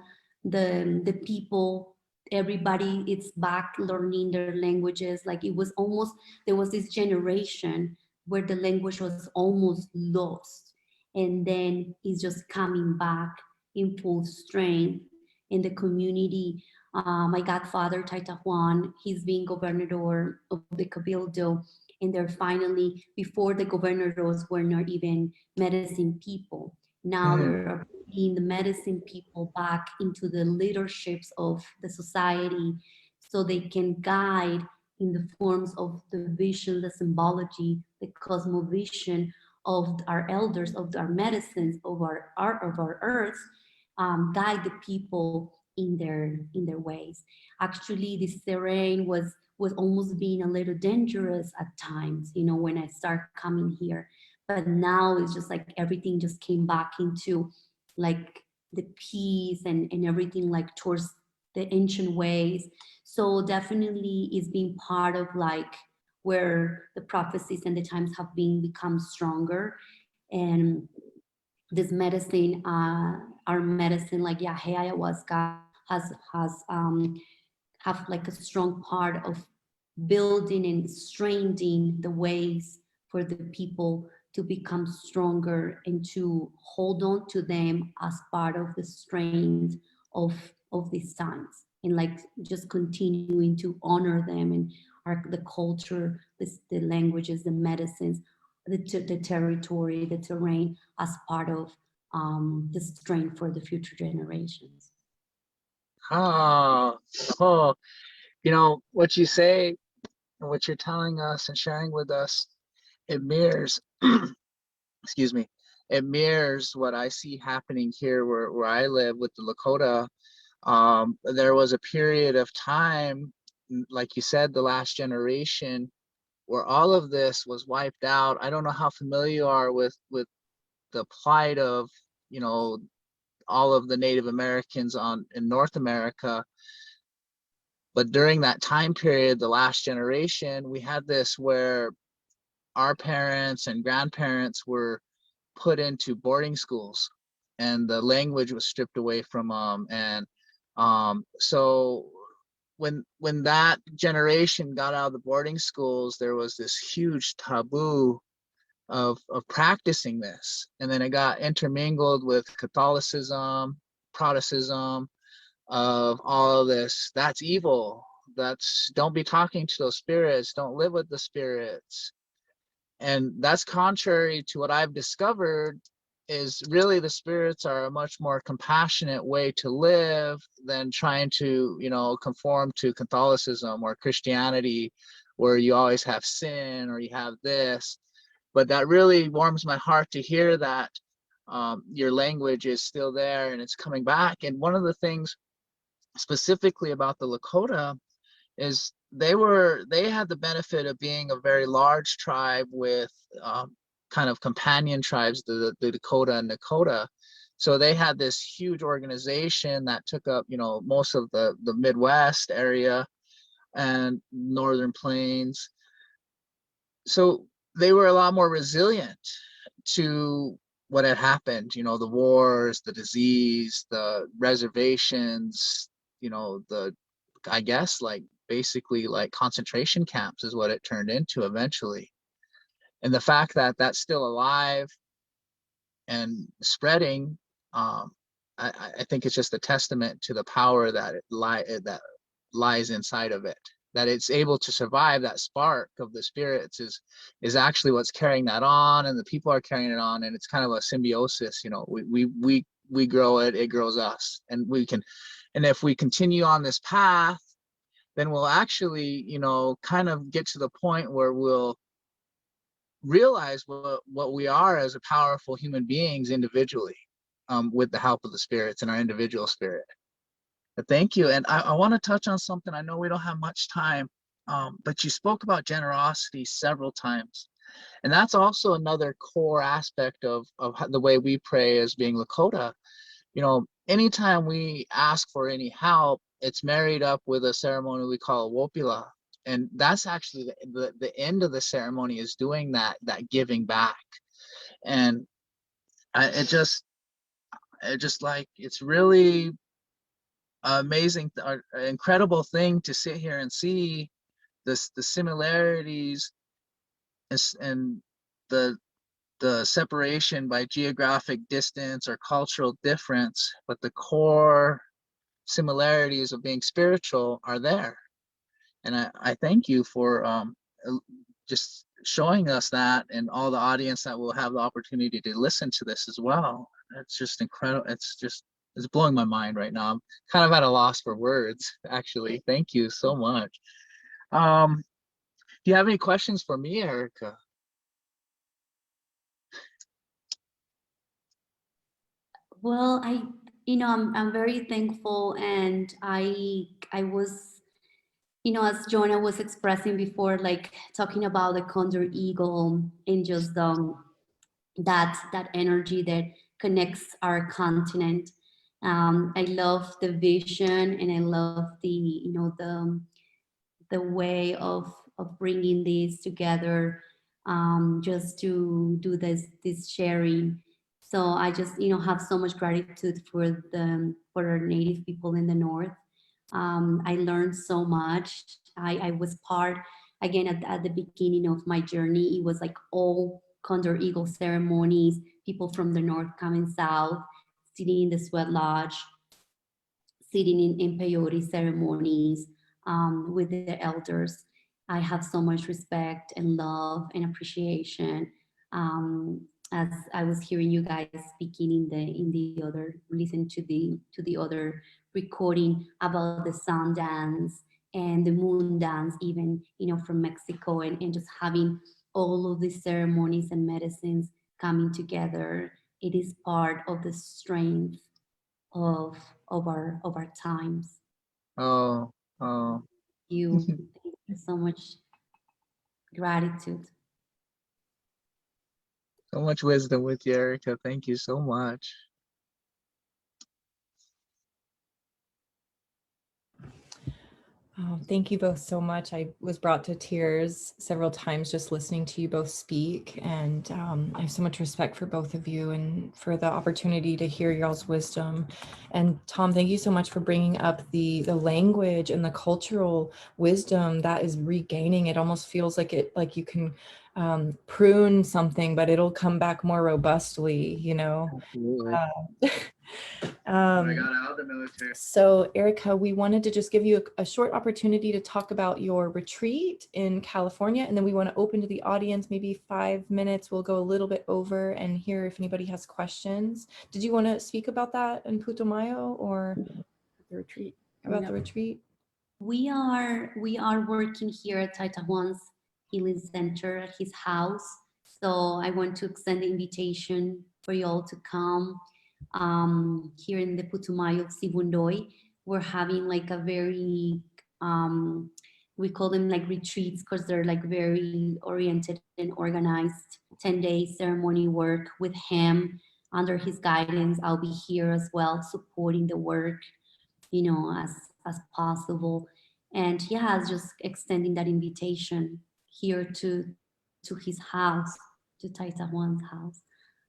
The people, everybody, it's back learning their languages. Like it was almost, there was this generation where the language was almost lost, and then it's just coming back in full strength in the community. My godfather, Taita Juan, he's being governor of the Cabildo, and they're finally, before the governors were not even medicine people. Now mm, they're bringing the medicine people back into the leaderships of the society so they can guide in the forms of the vision, the symbology, the cosmovision of our elders, of our medicines, of our art, of our earths, guide the people in their ways. Actually, this terrain was almost being a little dangerous at times, you know, when I start coming here. But now it's just like everything just came back into like the peace and everything like towards the ancient ways. So definitely it's been part of like where the prophecies and the times have been become stronger. And this medicine, our medicine, like Yahe ayahuasca has have like a strong part of building and strengthening the ways for the people to become stronger and to hold on to them as part of the strength of these times, and like just continuing to honor them and the culture, the languages, the medicines, the territory, the terrain as part of the strength for the future generations. oh, oh, you know, what you say and what you're telling us and sharing with us, it mirrors, excuse me, it mirrors what I see happening here where I live with the Lakota. There was a period of time, like you said, the last generation, where all of this was wiped out. I don't know how familiar you are with the plight of, you know, all of the Native Americans in North America. But during that time period, the last generation, we had this where our parents and grandparents were put into boarding schools and the language was stripped away from them. And so when that generation got out of the boarding schools, there was this huge taboo of practicing this. And then it got intermingled with Catholicism, Protestantism, of all of this. That's evil. That's, don't be talking to those spirits. Don't live with the spirits. And that's contrary to what I've discovered, is really the spirits are a much more compassionate way to live than trying to, you know, conform to Catholicism or Christianity, where you always have sin or you have this. But that really warms my heart to hear that your language is still there and it's coming back. And one of the things specifically about the Lakota is they had the benefit of being a very large tribe with kind of companion tribes, the Dakota and Nakota. So they had this huge organization that took up, you know, most of the Midwest area and Northern Plains. So they were a lot more resilient to what had happened, you know, the wars, the disease, the reservations, you know, I guess like basically like concentration camps is what it turned into eventually. And the fact that that's still alive and spreading, I think it's just a testament to the power that that lies inside of it. That it's able to survive. That spark of the spirits is actually what's carrying that on, and the people are carrying it on, and it's kind of a symbiosis. You know, we grow it, it grows us, and we can, and if we continue on this path, then we'll actually, you know, kind of get to the point where we'll realize what we are as a powerful human beings individually, with the help of the spirits and our individual spirit. But thank you. And I want to touch on something. I know we don't have much time, but you spoke about generosity several times. And that's also another core aspect of the way we pray as being Lakota. You know, anytime we ask for any help, it's married up with a ceremony we call wopila. And that's actually the end of the ceremony, is doing that giving back. And it just like, it's really amazing, incredible thing to sit here and see this, the similarities and the separation by geographic distance or cultural difference, but the core similarities of being spiritual are there. And I thank you for just showing us that, and all the audience that will have the opportunity to listen to this as well. It's just incredible. It's blowing my mind right now. I'm kind of at a loss for words, actually. Thank you so much. Do you have any questions for me, Erika? Well, I'm very thankful, and I was, as Jonah was expressing before, like talking about the condor eagle and just that energy that connects our continent. I love the vision, and I love the way of bringing these together, just to do this sharing. So I just have so much gratitude for our native people in the north. I learned so much. I was part, again, at the beginning of my journey. It was like all condor eagle ceremonies, people from the north coming south, sitting in the sweat lodge, sitting in peyote ceremonies, with the elders. I have so much respect and love and appreciation. As I was hearing you guys speaking in the other, listen to the other recording about the sun dance and the moon dance, even from Mexico, and just having all of these ceremonies and medicines coming together. It is part of the strength of our times. Oh. Thank you so much. Gratitude. So much wisdom with you, Erika. Thank you so much. Oh, thank you both so much. I was brought to tears several times just listening to you both speak. And I have so much respect for both of you and for the opportunity to hear y'all's wisdom. And Tom, thank you so much for bringing up the language and the cultural wisdom that is regaining. It almost feels like you can prune something, but it'll come back more robustly, Absolutely. I got out of the military. So Erika, we wanted to just give you a short opportunity to talk about your retreat in California, and then we want to open to the audience, maybe 5 minutes. We'll go a little bit over and hear if anybody has questions. Did you want to speak about that in Putumayo or the retreat? About the retreat? We are working here at Taita Juan's Healing Center at his house. So I want to extend the invitation for you all to come. Here in the Putumayo of Sibundoy, we're having like a very, we call them like retreats, because they're like very oriented and organized 10-day ceremony work with him. Under his guidance, I'll be here as well, supporting the work, as possible. And yeah, just extending that invitation here to his house, to Taita Juan's house.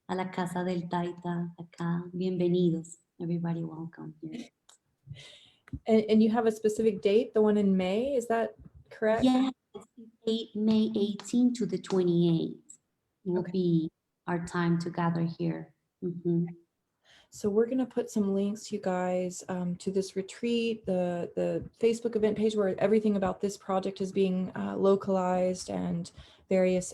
A la casa del Taita, acá. Bienvenidos. Everybody welcome here. And you have a specific date, the one in May, is that correct? Yeah, it's May 18 to the 28th will Okay. be our time to gather here. Mhm. So we're going to put some links, you guys, to this retreat, the Facebook event page where everything about this project is being localized, and various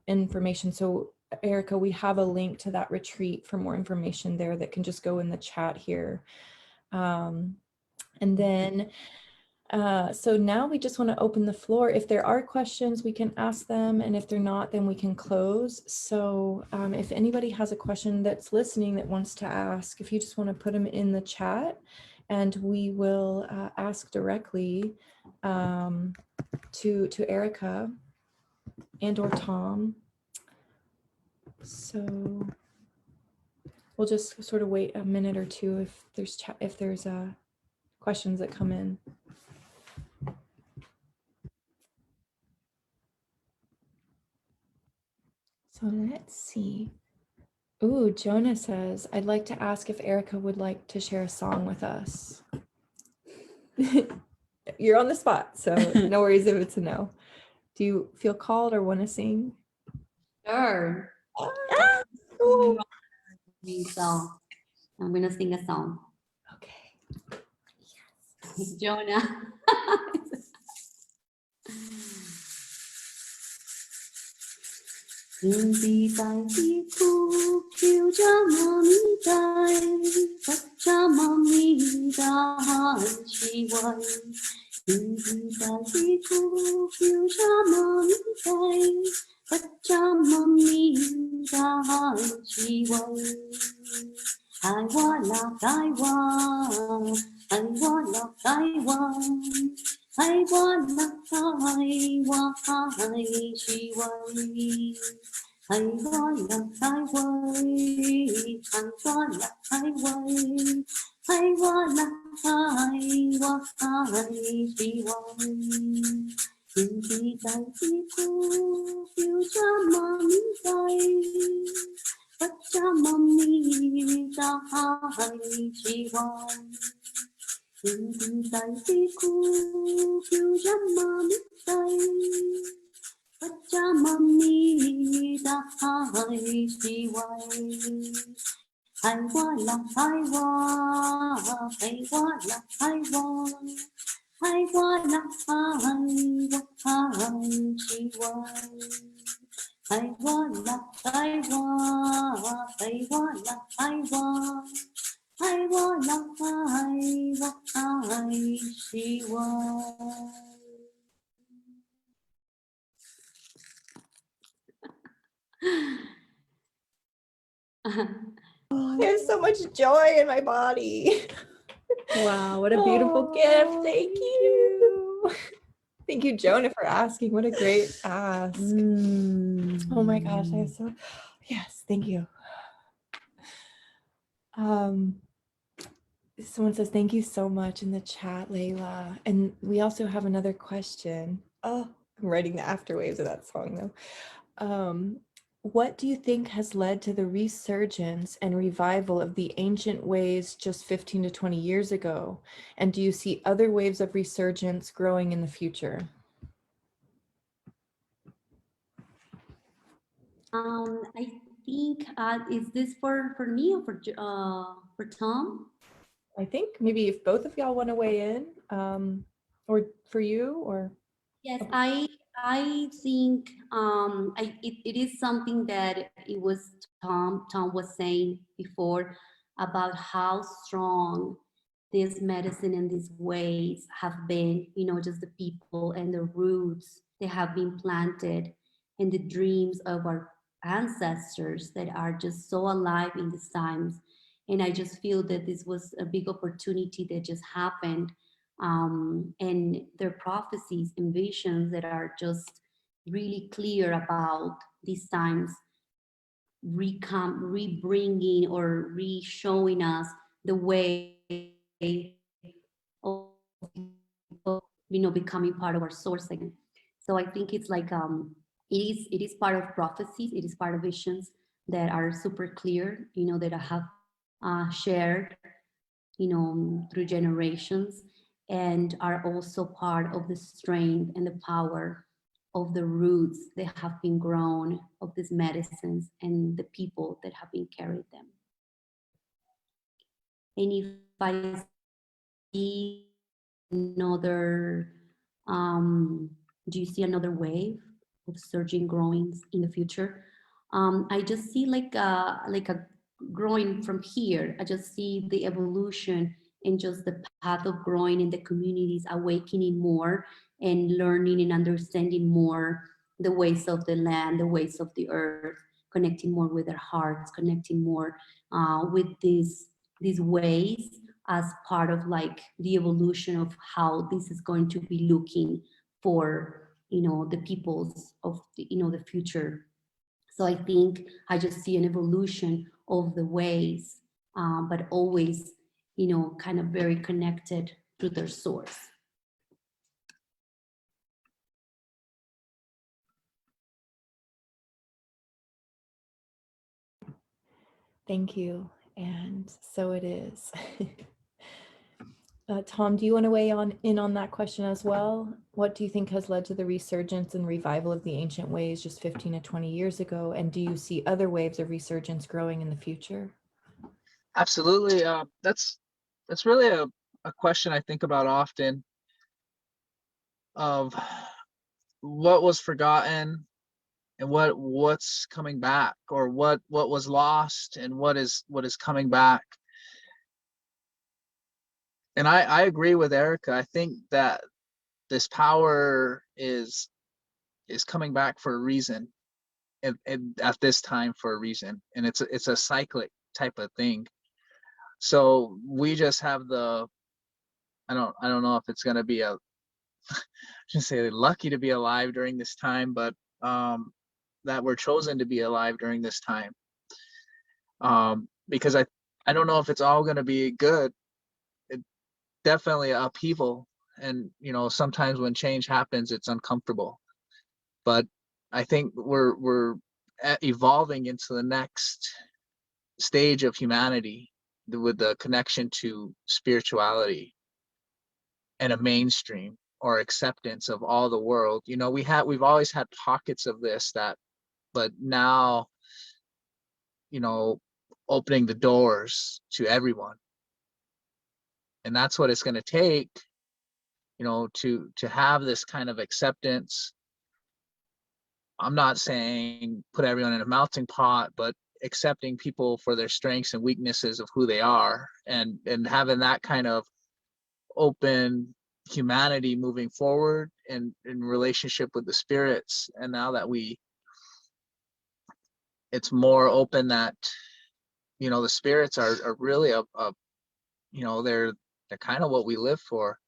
information. So Erika, we have a link to that retreat for more information there that can just go in the chat here. And then, so now we just want to open the floor. If there are questions, we can ask them. And if they're not, then we can close. So if anybody has a question that's listening that wants to ask, if you just want to put them in the chat, and we will ask directly to Erika and or Tom. So we'll just sort of wait a minute or two if there's questions that come in. So let's see. Ooh, Jonah says, I'd like to ask if Erika would like to share a song with us. You're on the spot, so no worries if it's a no. Do you feel called or want to sing? Sure. Cool. So I'm gonna sing a song. Okay. Jonah. Hindi tai ti ku kiu jama mi tai pat jama mi da han chi wai. Hindi tai ti ku kiu jama mi tai pat jama mi da han chi wai. I wanna Taiwan, I wanna Taiwan, I wanna Taiwan, she wai. I wanna Taiwan, I wanna Taiwan, I wanna Taiwan, she wai. Hindi tai ti ku, kiu jama mi tai. Pachamami dahai jiwan, hindi tai ti ku kiu jamami tai. Pachamami dahai jiwan, I wanna Taiwan, I wanna Taiwan, I wanna Taiwan jiwan. I wanna Taiwan, I wanna Taiwan, I wanna Taiwan, she won. There's so much joy in my body. Wow, what a beautiful gift. Thank you. Thank you, Jonah, for asking. What a great ask. Oh my gosh, I have so, yes, thank you. Someone says, thank you so much in the chat, Layla. And we also have another question. Oh, I'm writing the afterwaves of that song though. What do you think has led to the resurgence and revival of the ancient ways just 15 to 20 years ago? And do you see other waves of resurgence growing in the future? I think, is this for me or for Tom? I think maybe if both of y'all want to weigh in, or for you, or Yes, I think it is something that it was Tom was saying before about how strong this medicine and these ways have been, you know, just the people and the roots that have been planted and the dreams of our ancestors that are just so alive in these times. And I just feel that this was a big opportunity that just happened, and their prophecies and visions that are just really clear about these times, re-bringing or re-showing us the way of, you know, becoming part of our source again. So I think it's like it is part of prophecies, it is part of visions that are super clear, you know, that I have shared, you know, through generations. and are also part of the strength and the power of the roots that have been grown of these medicines and the people that have been carried them. And if I see another, do you see another wave of surging growings in the future? I just see like a growing from here. I just see the evolution and just the path of growing in the communities, awakening more and learning and understanding more the ways of the land, the ways of the earth, connecting more with their hearts, connecting more with these ways as part of like the evolution of how this is going to be looking for, you know, the peoples of the, you know, the future. So I think I just see an evolution of the ways, but always, you know, kind of very connected to their source. Thank you. And so it is. Tom, do you want to weigh in on that question as well? What do you think has led to the resurgence and revival of the ancient ways just 15 to 20 years ago? And do you see other waves of resurgence growing in the future? Absolutely. That's really a question I think about often, of what was forgotten and what's coming back, or what was lost and what is coming back. And I agree with Erika. I think that this power is coming back for a reason, and at this time for a reason, and it's a cyclic type of thing. So we just have the, I don't know if it's going to be a I shouldn't say lucky to be alive during this time, but that we're chosen to be alive during this time, because I don't know if it's all going to be good. It definitely upheaval, and you know, sometimes when change happens it's uncomfortable, but I think we're evolving into the next stage of humanity with the connection to spirituality and a mainstream or acceptance of all the world. You know, we've always had pockets of this, but now, you know, opening the doors to everyone. And that's what it's going to take, you know, to have this kind of acceptance. I'm not saying put everyone in a melting pot, but accepting people for their strengths and weaknesses of who they are, and having that kind of open humanity moving forward in relationship with the spirits. And now that it's more open that, you know, the spirits are really a you know, they're kind of what we live for,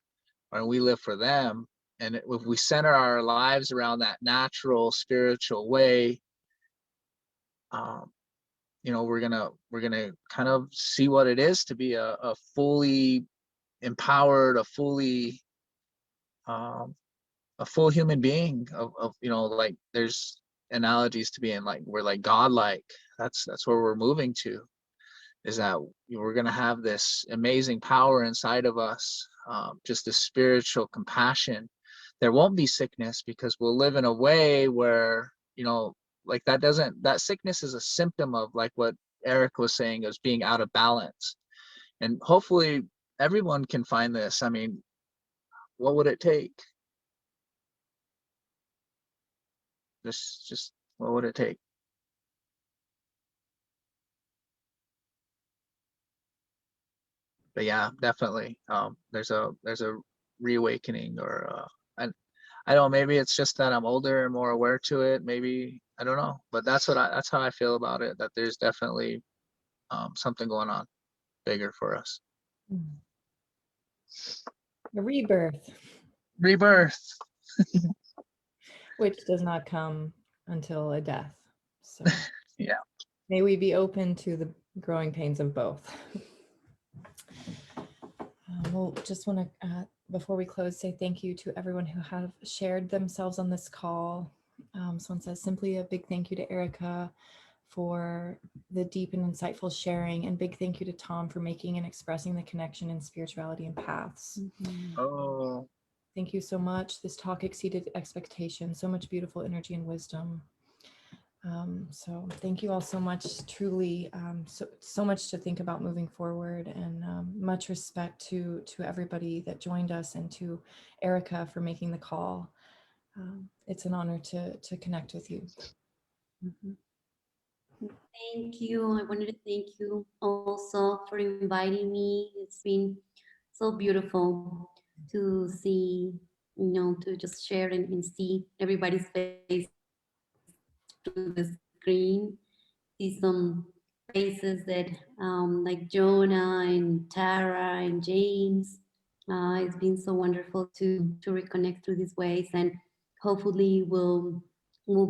and we live for them. And if we center our lives around that natural spiritual way, you know, we're gonna kind of see what it is to be a fully empowered, a full human being of, you know, like there's analogies to being like, we're like godlike. That's where we're moving to, is that we're going to have this amazing power inside of us, just a spiritual compassion. There won't be sickness because we'll live in a way where, you know, like that sickness is a symptom of, like what Eric was saying, as being out of balance. And hopefully everyone can find this. I mean, what would it take? Just what would it take? But yeah, definitely. There's a reawakening, or I don't know, maybe it's just that I'm older and more aware to it. Maybe, I don't know, but that's how I feel about it. That there's definitely something going on bigger for us. A rebirth. Rebirth. Which does not come until a death. So yeah. May we be open to the growing pains of both. We'll just want to, before we close, say thank you to everyone who have shared themselves on this call. Someone says, simply a big thank you to Erika for the deep and insightful sharing. And big thank you to Tom for making and expressing the connection in spirituality and paths. Oh, Thank you so much. This talk exceeded expectations. So much beautiful energy and wisdom. So thank you all so much. Truly, so much to think about moving forward, and much respect to everybody that joined us, and to Erika for making the call. It's an honor to connect with you. Thank you. I wanted to thank you also for inviting me. It's been so beautiful to see, to just share and see everybody's face through the screen. See some faces that, like Jonah and Tara and James. It's been so wonderful to reconnect through these ways, and hopefully we'll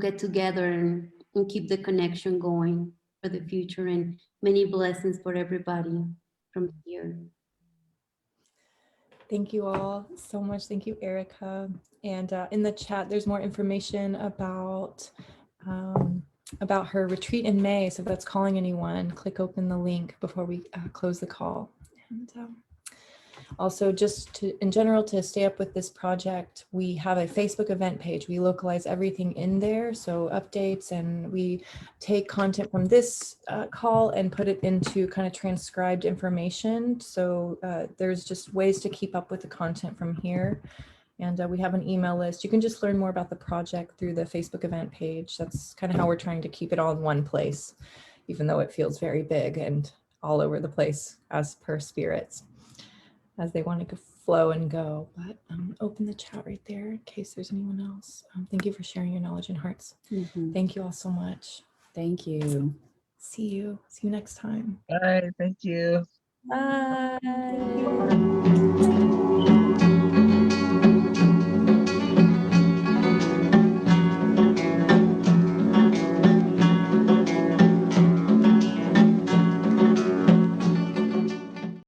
get together and keep the connection going for the future. And many blessings for everybody from here. Thank you all so much. Thank you, Erika. And in the chat, there's more information about her retreat in May. So if that's calling anyone, click open the link before we close the call. And also, just in general, to stay up with this project, we have a Facebook event page. We localize everything in there, so updates, and we take content from this call and put it into kind of transcribed information. So there's just ways to keep up with the content from here. And we have an email list. You can just learn more about the project through the Facebook event page. That's kind of how we're trying to keep it all in one place, even though it feels very big and all over the place as per spirits, as they want to flow and go. But open the chat right there in case there's anyone else. Thank you for sharing your knowledge and hearts. Thank you all so much. Thank you. See you next time. bye. Thank you. Bye.